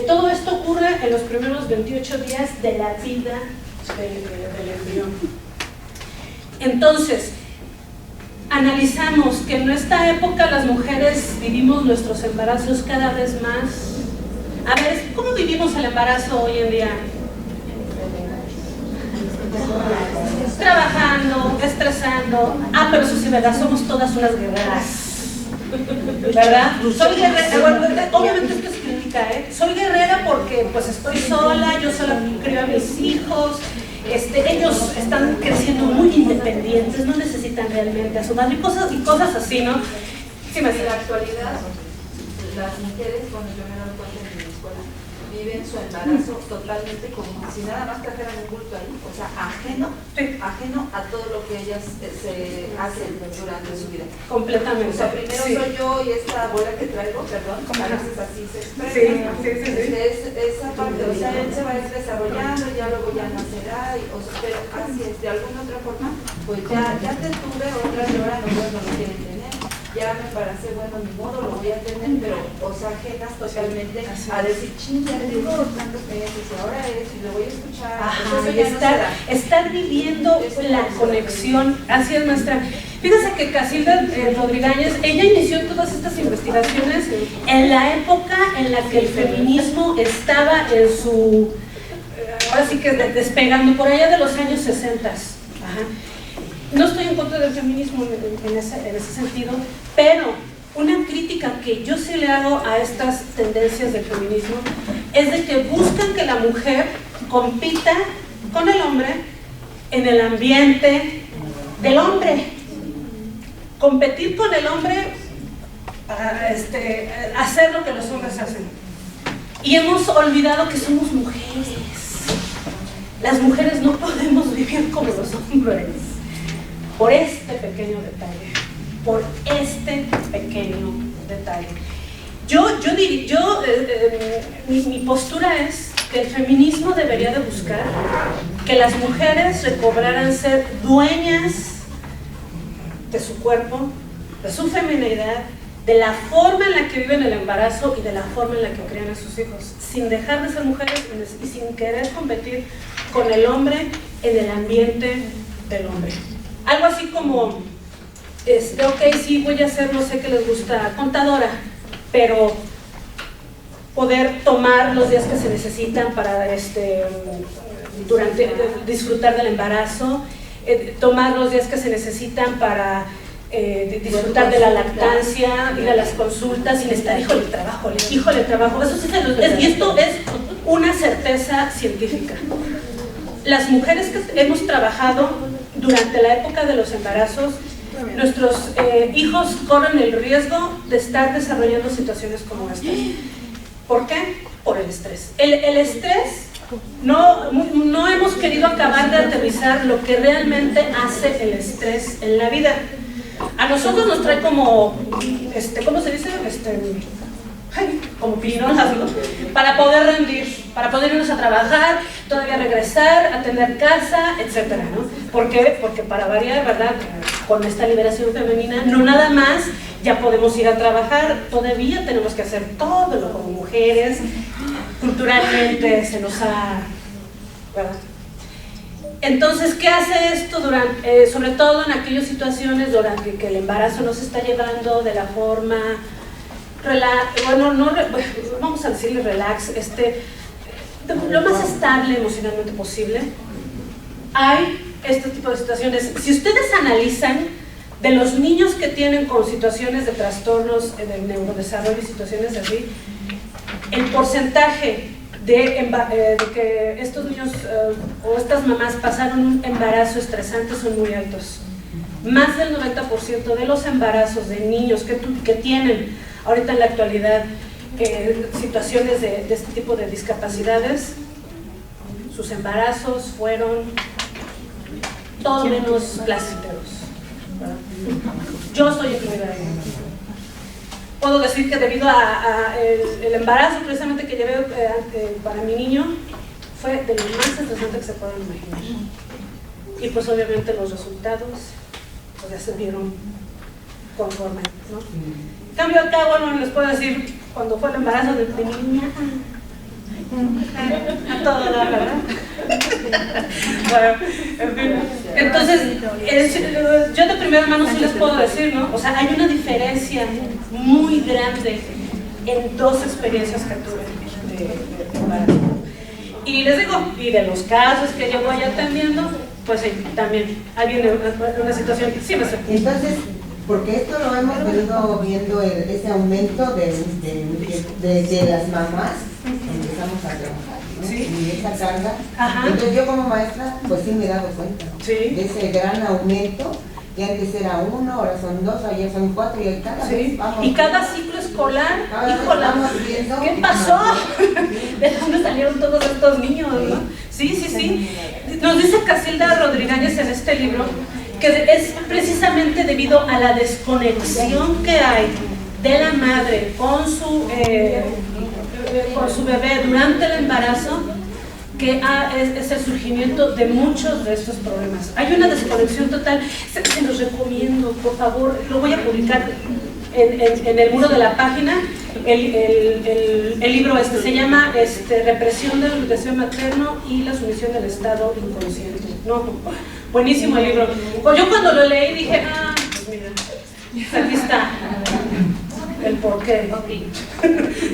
Speaker 1: todo esto ocurre en los primeros 28 días de la vida del embrión. Entonces, analizamos que en esta época las mujeres vivimos nuestros embarazos cada vez más. A ver, ¿cómo vivimos el embarazo hoy en día? Trabajando, estresando. Pero eso sí, ¿verdad? Somos todas unas guerreras, ¿verdad? Soy guerrera, bueno, obviamente esto es crítica, Soy guerrera porque pues estoy sola, yo sola crío a mis hijos, ellos están creciendo muy independientes, no necesitan realmente a su madre y cosas así, ¿no? Sí, me
Speaker 3: en la actualidad, las mujeres, cuando yo me doy cuenta en mi escuela, viven su embarazo totalmente como si nada más trajeran un bulto ahí, o sea, ajeno a todo lo que ellas se hacen durante su vida.
Speaker 1: Completamente.
Speaker 3: O sea, primero soy yo y esta bola que traigo, perdón, a veces así se expresa. Esa parte, o sea, él se va a ir desarrollando, ya luego ya nacerá, pero así es, de alguna otra forma, pues ya te tuve, otras y ahora no lo quieren tener. Ya me parece, bueno, ni modo, lo voy a tener, pero, o sea, ajenas totalmente a decir, ching, ya tengo tantos meses y ahora y lo voy a escuchar.
Speaker 1: Estar viviendo la conexión, así es nuestra. Fíjense que Casilda Rodríguez, ella inició todas estas investigaciones en la época en la que el feminismo estaba en su, ahora sí que despegando, por allá de los años 60. No estoy en contra del feminismo en ese sentido, pero una crítica que yo sí le hago a estas tendencias del feminismo es de que buscan que la mujer compita con el hombre en el ambiente del hombre. Competir con el hombre para hacer lo que los hombres hacen. Y hemos olvidado que somos mujeres. Las mujeres no podemos vivir como los hombres. Por este pequeño detalle. Por este pequeño detalle. Mi postura es que el feminismo debería de buscar que las mujeres recobraran ser dueñas de su cuerpo, de su feminidad, de la forma en la que viven el embarazo y de la forma en la que crían a sus hijos, sin dejar de ser mujeres y sin querer competir con el hombre en el ambiente del hombre. Algo así como, ok, sí, voy a ser, no sé qué les gusta, contadora, pero poder tomar los días que se necesitan para disfrutar del embarazo, tomar los días que se necesitan para disfrutar de la lactancia, ir a las consultas sin estar, híjole trabajo, eso sí y esto es una certeza científica. Las mujeres que hemos trabajado durante la época de los embarazos, nuestros hijos corren el riesgo de estar desarrollando situaciones como estas. ¿Por qué? Por el estrés. El estrés, no hemos querido acabar de aterrizar lo que realmente hace el estrés en la vida. A nosotros nos trae como, ¿cómo se dice? Como pirinolas, ¿no? Para poder rendir, para poder irnos a trabajar, todavía regresar, atender casa, etcétera, ¿no? ¿Por qué? Porque para variar, ¿verdad? Con esta liberación femenina, no nada más ya podemos ir a trabajar, todavía tenemos que hacer todo lo como mujeres, culturalmente se nos ha, ¿verdad? Entonces, ¿qué hace esto sobre todo en aquellas situaciones durante que el embarazo no se está llevando de la forma, vamos a decirle relax, lo más estable emocionalmente posible? Hay este tipo de situaciones. Si ustedes analizan de los niños que tienen con situaciones de trastornos del neurodesarrollo y situaciones así, el porcentaje de que estos niños o estas mamás pasaron un embarazo estresante son muy altos. Más del 90% de los embarazos de niños que tienen ahorita en la actualidad situaciones de este tipo de discapacidades, sus embarazos fueron todo menos placenteros. Yo estoy incluida ahí. Puedo decir que debido a el embarazo precisamente que llevé para mi niño fue de lo más estresante que se puedan imaginar. Y pues obviamente los resultados pues ya se vieron conforme, ¿no? En cambio acá, bueno, les puedo decir, cuando fue el embarazo de mi niña, a todo dar, ¿verdad? Bueno, en fin. Entonces, yo de primera mano sí les puedo decir, ¿no? O sea, hay una diferencia muy grande en dos experiencias que tuve de embarazo. Y les digo, y de los casos que yo voy atendiendo, pues sí, también hay una situación que sí me sorprende.
Speaker 9: Entonces, porque esto lo hemos venido viendo, ese aumento de las mamás, empezamos a trabajar, ¿no?
Speaker 1: Sí.
Speaker 9: Y esa carga.
Speaker 1: Ajá.
Speaker 9: Entonces yo como maestra, pues sí me he dado cuenta, ¿no?
Speaker 1: Sí.
Speaker 9: De ese gran aumento, que antes era 1, ahora son 2, ahora ya son 4 y cada vez vamos.
Speaker 1: Y cada ciclo escolar, híjole, ¿qué pasó? ¿De dónde salieron todos estos niños, no? Sí. Nos dice Casilda Rodríguez en este libro que es precisamente debido a la desconexión que hay de la madre con su bebé durante el embarazo, que es el surgimiento de muchos de estos problemas. Hay una desconexión total. Se los recomiendo, por favor, lo voy a publicar en el muro de la página. El libro se llama Represión de la educación materno y la sumisión del Estado inconsciente. No, buenísimo el libro. Pues yo cuando lo leí dije, pues mira, aquí está el porqué.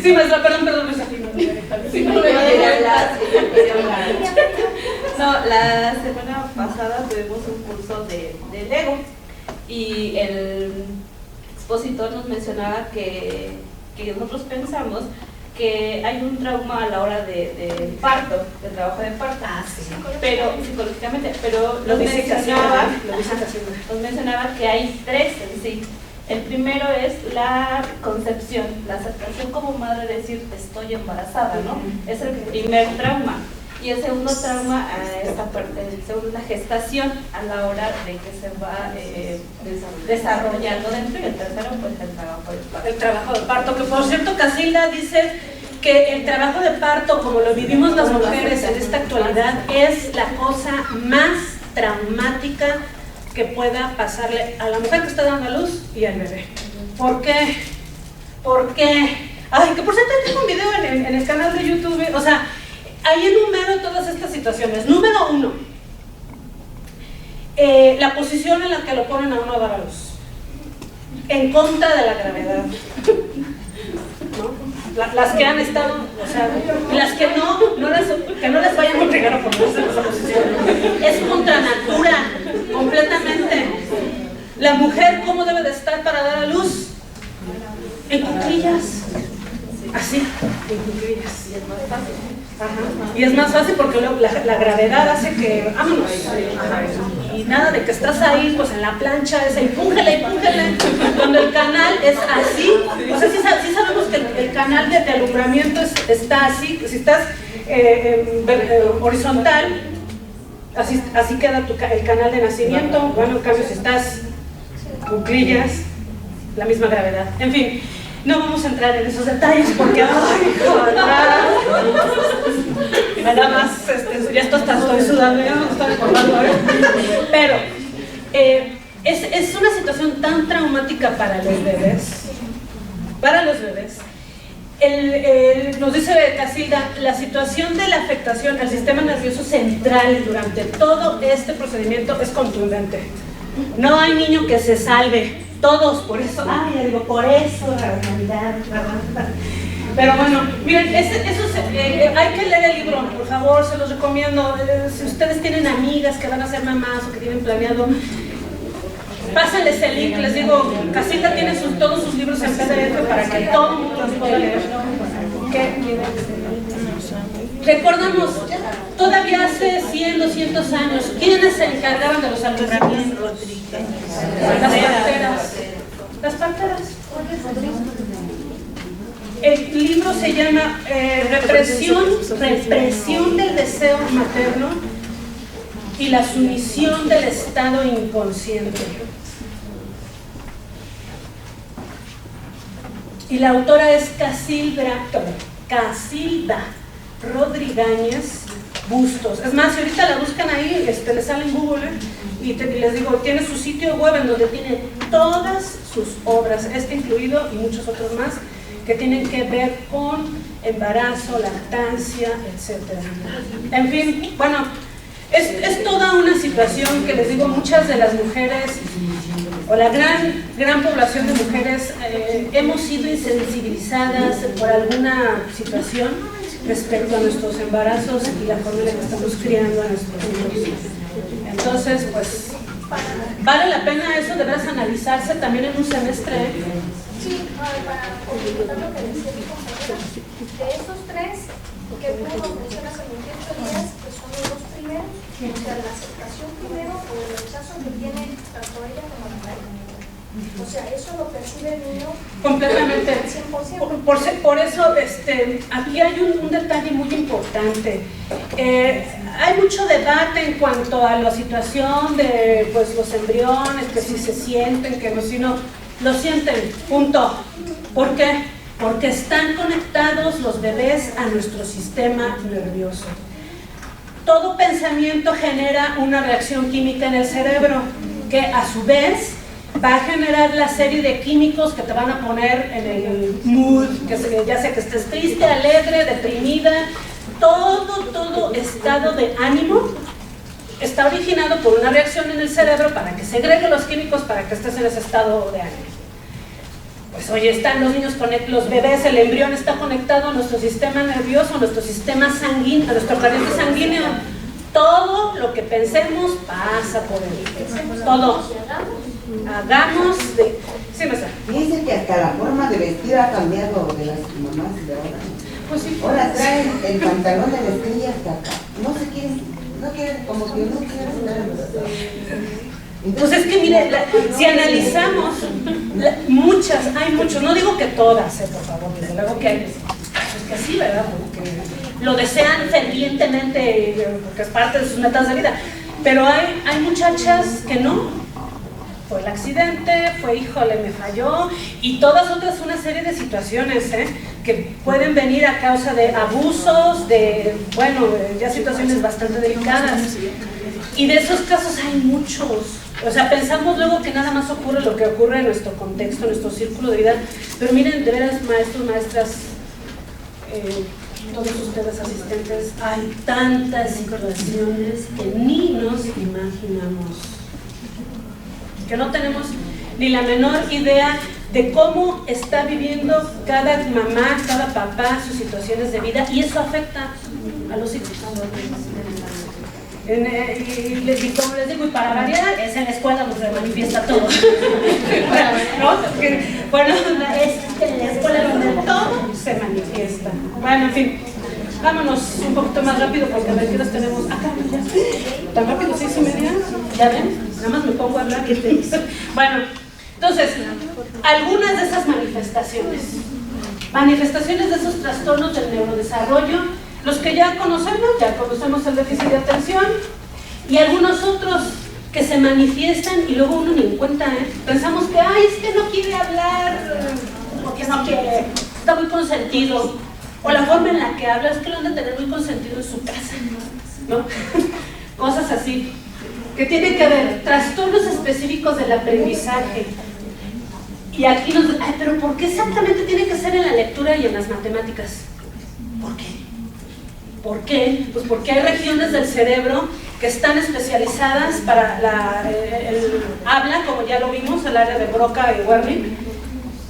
Speaker 1: Sí, maestra, perdón, maestra. Sí, no,
Speaker 3: la semana pasada tuvimos un curso de Lego y el
Speaker 10: expositor nos mencionaba que nosotros pensamos que hay un trauma a la hora del parto, del trabajo de parto, pero psicológicamente, pero nos mencionaba que hay tres en sí. El primero es la concepción, la aceptación como madre de decir estoy embarazada, ¿no? Es el primer trauma. Y el segundo trauma, esta parte, el segundo es la gestación a la hora de que se va desarrollando dentro, y el tercero pues
Speaker 1: el trabajo de parto, que por cierto Casilda dice que el trabajo de parto, como lo vivimos las mujeres en esta actualidad, es la cosa más traumática que pueda pasarle a la mujer que está dando a luz y al bebé. ¿Por qué? Porque, ay, que por cierto tengo un video en el canal de YouTube, o sea, ahí enumero todas estas situaciones. Número 1, la posición en la que lo ponen a uno a dar a luz, en contra de la gravedad, ¿no? Las que han estado, o sea, las que no les vayan a obligar a ponerse en esa posición, es contra natura, completamente. La mujer, ¿cómo debe de estar para dar a luz? En cuclillas, así, en cuclillas. Ajá. Y es más fácil porque la gravedad hace que, vámonos, y nada de que estás ahí pues en la plancha esa, y púngele, cuando el canal es así. O sea, sí sabemos que el canal de alumbramiento está así, si estás horizontal, así queda el canal de nacimiento. Bueno, en cambio si estás cuclillas, la misma gravedad. En fin, no vamos a entrar en esos detalles porque, ay, nada más, ya estoy sudando, ya no me estoy acordando, pero es una situación tan traumática para los bebés. Nos dice Casilda, la situación de la afectación al sistema nervioso central durante todo este procedimiento es contundente. No hay niño que se salve. Todos, por eso, por eso la realidad. Pero bueno, miren, hay que leer el libro, por favor, se los recomiendo. Si ustedes tienen amigas que van a ser mamás o que tienen planeado, pásenles el link. Les digo, Casilda tiene todos sus libros en PDF para que todo el mundo los pueda leer. Recordamos, todavía hace 100, 200 años, ¿quiénes se encargaban de los alumbramientos? Las parteras. El libro se llama Represión del deseo materno y la sumisión del estado inconsciente. Y la autora es Casilda Rodríguez Bustos. Es más, si ahorita la buscan ahí, les sale en Google, y les digo, tiene su sitio web en donde tiene todas sus obras, incluido y muchos otros más, que tienen que ver con embarazo, lactancia, etc. En fin, bueno, es toda una situación que les digo, muchas de las mujeres, o la gran población de mujeres, hemos sido insensibilizadas por alguna situación respecto a nuestros embarazos y la forma en la que estamos criando a nuestros hijos. Entonces, pues, vale la pena eso, deberás analizarse también en un semestre.
Speaker 4: Sí, para complementar lo que decía mi compañera, de estos tres que tú mencionas en el texto, que son los dos primeros, o sea, la aceptación primero o el rechazo que tiene tanto ella como la madre. O sea, eso lo percibe el niño
Speaker 1: completamente.
Speaker 4: 100%.
Speaker 1: Por eso, aquí hay un detalle muy importante. Hay mucho debate en cuanto a la situación de pues, los embriones, que si se sienten, que no, si no, lo sienten, punto. ¿Por qué? Porque están conectados los bebés a nuestro sistema nervioso. Todo pensamiento genera una reacción química en el cerebro, que a su vez va a generar la serie de químicos que te van a poner en el mood, ya sea que estés triste, alegre, deprimida, todo estado de ánimo está originado por una reacción en el cerebro para que segregue los químicos para que estés en ese estado de ánimo. Pues oye, están los niños, los bebés, el embrión está conectado a nuestro sistema nervioso, a nuestro sistema sanguíneo, a nuestro corriente sanguíneo. Todo lo que pensemos pasa por él. Todo. Hagamos de... Sí, maestra.
Speaker 9: Dice que hasta la forma de vestir ha cambiado de las mamás de ahora.
Speaker 1: Pues sí.
Speaker 9: Ahora traen el pantalón de vestir hasta acá. No quieren, como que no quieren estar en los...
Speaker 1: Pues es que mire, si analizamos, hay muchos, no digo que todas, por favor, desde luego que hay casos que sí, ¿verdad? Porque lo desean fervientemente, porque es parte de sus metas de vida, pero hay muchachas que no. Fue el accidente, híjole, me falló, y todas otras, una serie de situaciones que pueden venir a causa de abusos, ya situaciones bastante delicadas. Y de esos casos hay muchos. O sea, pensamos luego que nada más ocurre lo que ocurre en nuestro contexto, en nuestro círculo de vida, pero miren, de veras, maestros, maestras, todos ustedes asistentes, hay tantas situaciones que ni nos imaginamos, que no tenemos ni la menor idea de cómo está viviendo cada mamá, cada papá sus situaciones de vida, y eso afecta a los hijos. Y como les digo, y para variar, es en la escuela donde se manifiesta todo. ¿No? Bueno, es en la escuela donde todo se manifiesta. Bueno, en fin, vámonos un poquito más rápido porque a ver qué horas tenemos. Acá, ya. ¿Tan rápido? 6:30? ¿Ya ven? Nada más me pongo a hablar. Bueno, entonces, algunas de esas manifestaciones de esos trastornos del neurodesarrollo, los que ya conocemos el déficit de atención, y algunos otros que se manifiestan y luego uno ni en cuenta, pensamos que, es que no quiere hablar, porque no quiere, está muy consentido, o la forma en la que habla es que lo han de tener muy consentido en su casa, ¿no? Cosas así, que tienen que ver, trastornos específicos del aprendizaje. Y aquí pero ¿por qué exactamente tiene que ser en la lectura y en las matemáticas? ¿Por qué? ¿Por qué? Pues porque hay regiones del cerebro que están especializadas para el habla, como ya lo vimos, el área de Broca y Wernicke,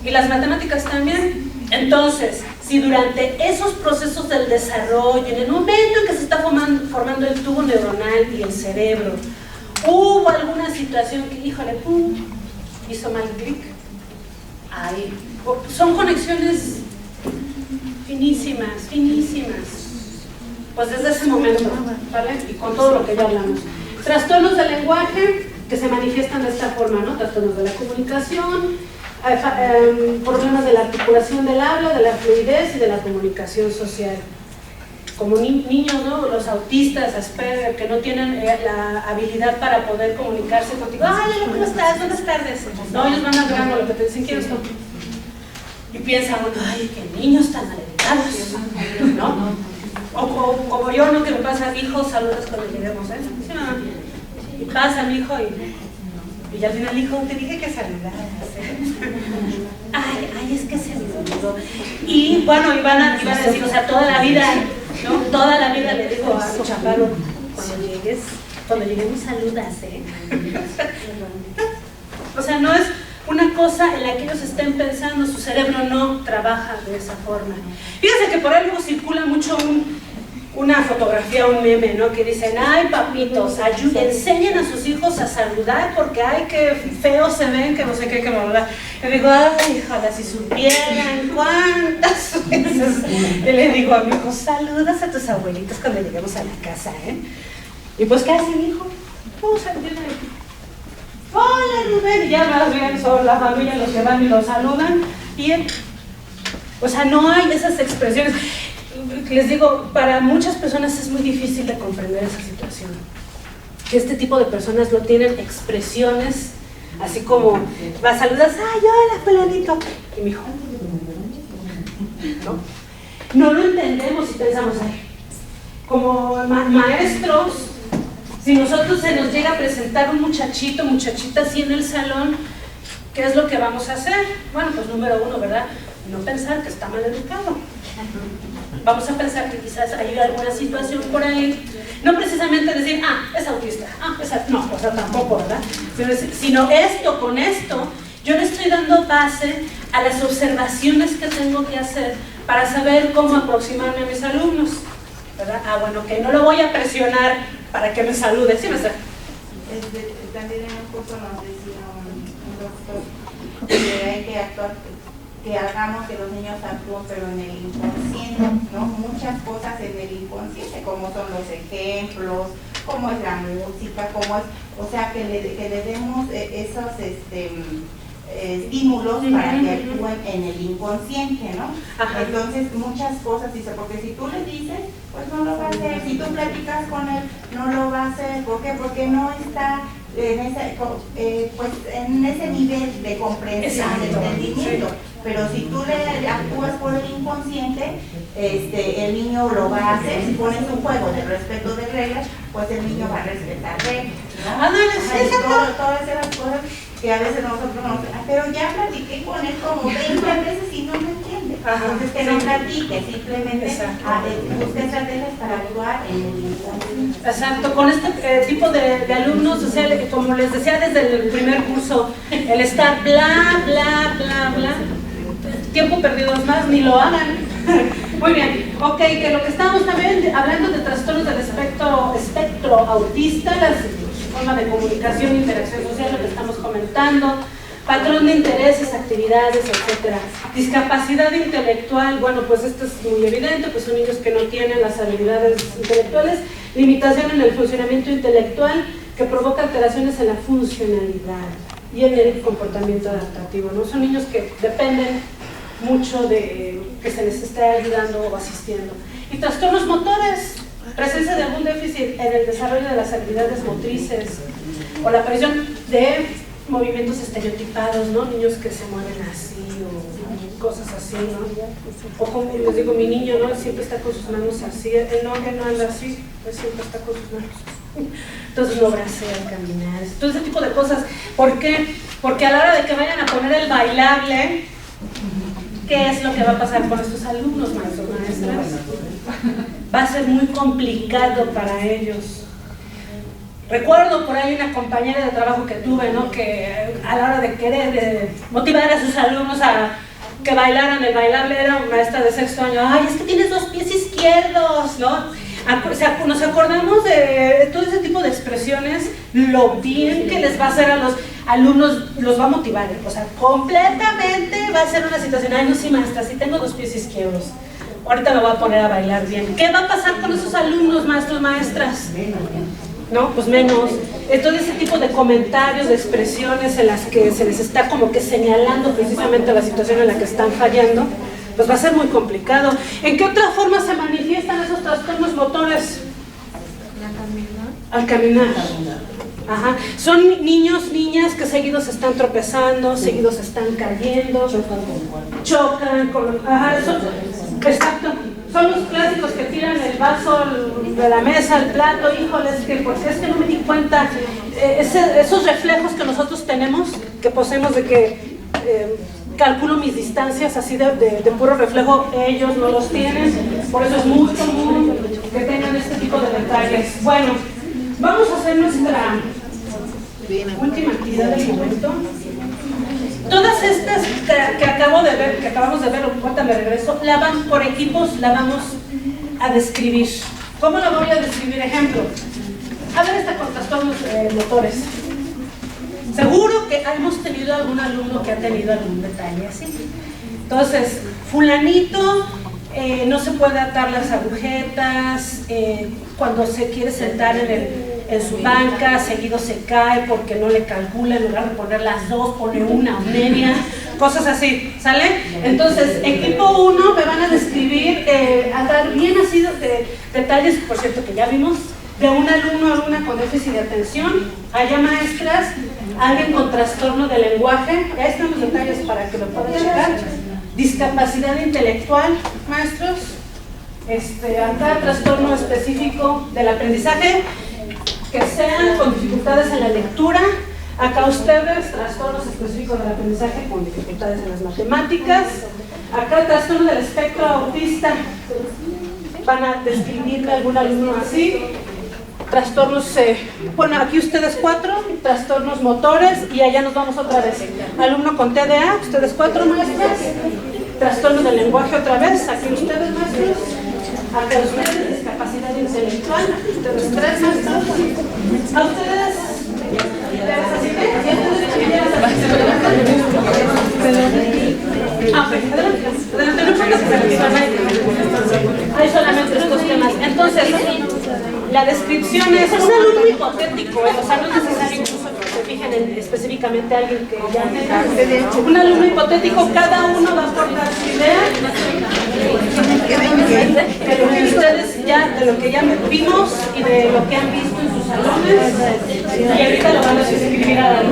Speaker 1: y las matemáticas también. Entonces, si durante esos procesos del desarrollo, en el momento en que se está formando el tubo neuronal y el cerebro, hubo alguna situación que, híjole, hizo mal clic, son conexiones finísimas, pues desde ese momento, ¿vale? Y con todo lo que ya hablamos. Trastornos del lenguaje que se manifiestan de esta forma, ¿no? Trastornos de la comunicación, problemas de la articulación del habla, de la fluidez y de la comunicación social. Como niños, ¿no? Los autistas, Asperger, que no tienen la habilidad para poder comunicarse contigo. ¿Cómo estás? Buenas tardes. No, ellos van al grano, lo que te dicen, ¿quién es tú? Y piensan, qué niños tan alejados, ¿no? O como yo, ¿no? Que me pasa, hijo, saludas cuando lleguemos, Sí, mamá. Y pasa mi hijo y ya al final, hijo, te dije que saludaras, es que se me olvidó. Y bueno, iban a decir, o sea, toda la vida, ¿no? Toda la vida le digo a Chaparro, cuando lleguemos saludas, O sea, no es una cosa en la que ellos estén pensando, su cerebro no trabaja de esa forma. Fíjense que por algo circula mucho una fotografía, un meme, ¿no? Que dicen, papitos, enseñen a sus hijos a saludar porque, qué feos se ven, que no sé qué, que bla. Le digo, híjole, si supieran cuántas veces. Y le digo a mi hijo, saludas a tus abuelitos cuando lleguemos a la casa, Y pues, ¿qué hace mi hijo? Hola, Rubén, y ya más bien son la familia los que van y los saludan, bien. O sea, no hay esas expresiones. Les digo, para muchas personas es muy difícil de comprender esa situación. Este tipo de personas no tienen expresiones, así como, vas, saludas, hola, fulanito, y mi hijo, no lo entendemos y pensamos, como maestros, si nosotros se nos llega a presentar un muchachito, muchachita así en el salón, ¿qué es lo que vamos a hacer? Bueno, pues número uno, ¿verdad? No pensar que está mal educado. Vamos a pensar que quizás hay alguna situación por ahí, no precisamente decir, es autista, no, o sea, tampoco, ¿verdad? Sino esto, con esto, yo le estoy dando base a las observaciones que tengo que hacer para saber cómo aproximarme a mis alumnos, ¿verdad? Bueno, que no lo voy a presionar para que me salude. Sí, maestra.
Speaker 2: También en un curso nos decía un doctor que hay que actuar, que hagamos que los niños actúen, pero en el inconsciente, ¿no? Muchas cosas en el inconsciente, como son los ejemplos, cómo es la música, cómo es, o sea, que le demos esos estímulos para que actúen en el inconsciente, ¿no? Ajá. Entonces, muchas cosas, dice, porque si tú le dices, pues no lo va a hacer, si tú platicas con él, no lo va a hacer, ¿por qué? Porque no está en ese nivel de comprensión, de entendimiento. Sí. Pero si tú le actúas por el inconsciente, el niño lo va a hacer. Si pones un juego de respeto de reglas, pues el niño va a respetar reglas, ¿no? Todas esas cosas que a veces nosotros no, pero ya platiqué con él como 20 veces y no me entiende. Entonces que no platique, simplemente busque estrategias para actuar en el inconsciente.
Speaker 1: Exacto, con este tipo de alumnos, o sea, como les decía desde el primer curso, el estar bla, bla, bla, bla, tiempo perdido es más, ni lo hagan. Muy bien, ok, que lo que estamos también hablando de trastornos del espectro autista, la forma de comunicación e interacción social, lo que estamos comentando, patrón de intereses, actividades, etcétera. Discapacidad intelectual, bueno, pues esto es muy evidente, pues son niños que no tienen las habilidades intelectuales, limitación en el funcionamiento intelectual que provoca alteraciones en la funcionalidad y en el comportamiento adaptativo, ¿no? Son niños que dependen mucho de que se les esté ayudando o asistiendo. Y trastornos motores, presencia de algún déficit en el desarrollo de las habilidades motrices o la aparición de movimientos estereotipados, ¿no? Niños que se mueven así o cosas así, ¿no? O como les digo, mi niño, ¿no? Siempre está con sus manos así, él no anda así, pues siempre está con sus manos. Entonces no bracea al caminar, todo ese tipo de cosas. ¿Por qué? Porque a la hora de que vayan a poner el bailable, ¿qué es lo que va a pasar con estos alumnos, maestros, maestras? Va a ser muy complicado para ellos. Recuerdo por ahí una compañera de trabajo que tuve, ¿no? Que a la hora de querer motivar a sus alumnos a que bailaran el bailable, era una maestra de sexto año. ¡Ay, es que tienes 2 pies izquierdos!, ¿no? Nos acordamos de todo ese tipo de expresiones, lo bien que les va a hacer a los alumnos, los va a motivar, o sea, completamente va a ser una situación. Ay, no, sí, maestra, sí tengo 2 pies izquierdos, ahorita me voy a poner a bailar bien. ¿Qué va a pasar con esos alumnos, maestros, maestras? No, pues menos. Todo ese tipo de comentarios, de expresiones en las que se les está como que señalando precisamente la situación en la que están fallando, pues va a ser muy complicado. ¿En qué otra forma se manifiestan esos trastornos motores? Al caminar. Ajá. Son niños, niñas que seguidos están tropezando, seguidos están cayendo, chocan con... Ajá, exacto. Son los clásicos que tiran el vaso de la mesa, el plato, híjoles, que porque es que no me di cuenta. Esos reflejos que nosotros tenemos, que poseemos de que calculo mis distancias así de puro reflejo, ellos no los tienen, por eso es muy común que tengan este tipo de detalles. Bueno, vamos a hacer nuestra última actividad del momento. Todas estas que acabamos de ver, ahorita me regreso, la van por equipos, la vamos a describir. ¿Cómo la voy a describir? Ejemplo, a ver esta con trastornos motores. Seguro que hemos tenido algún alumno que ha tenido algún detalle así. Entonces, fulanito no se puede atar las agujetas, cuando se quiere sentar en su banca, seguido se cae porque no le calcula, en lugar de poner las 2, pone una o media, cosas así, ¿sale? Entonces, equipo 1 me van a describir, a dar bien así de detalles, por cierto, que ya vimos, de un alumno o alumna con déficit de atención, allá maestras, alguien con trastorno de lenguaje, ya están los detalles para que lo puedan checar, discapacidad intelectual, maestros, acá trastorno específico del aprendizaje, que sean con dificultades en la lectura, acá ustedes, trastornos específicos del aprendizaje con dificultades en las matemáticas, acá trastorno del espectro autista, van a describirme algún alumno así, trastornos, bueno, aquí ustedes 4, trastornos motores, y allá nos vamos otra vez, alumno con TDA, ustedes 4 maestras, trastorno del lenguaje otra vez, aquí ustedes maestros, A personas de discapacidad intelectual, ustedes tres maestros. A ustedes, hay solamente estos temas. Entonces, la descripción es un alumno hipotético, o sea, no es necesario incluso que se fijen específicamente a alguien que ya un alumno hipotético, cada uno va a aportar su idea de lo que ustedes ya, de lo que ya vimos y de lo que han visto en sus salones, y ahorita lo van a escribir a la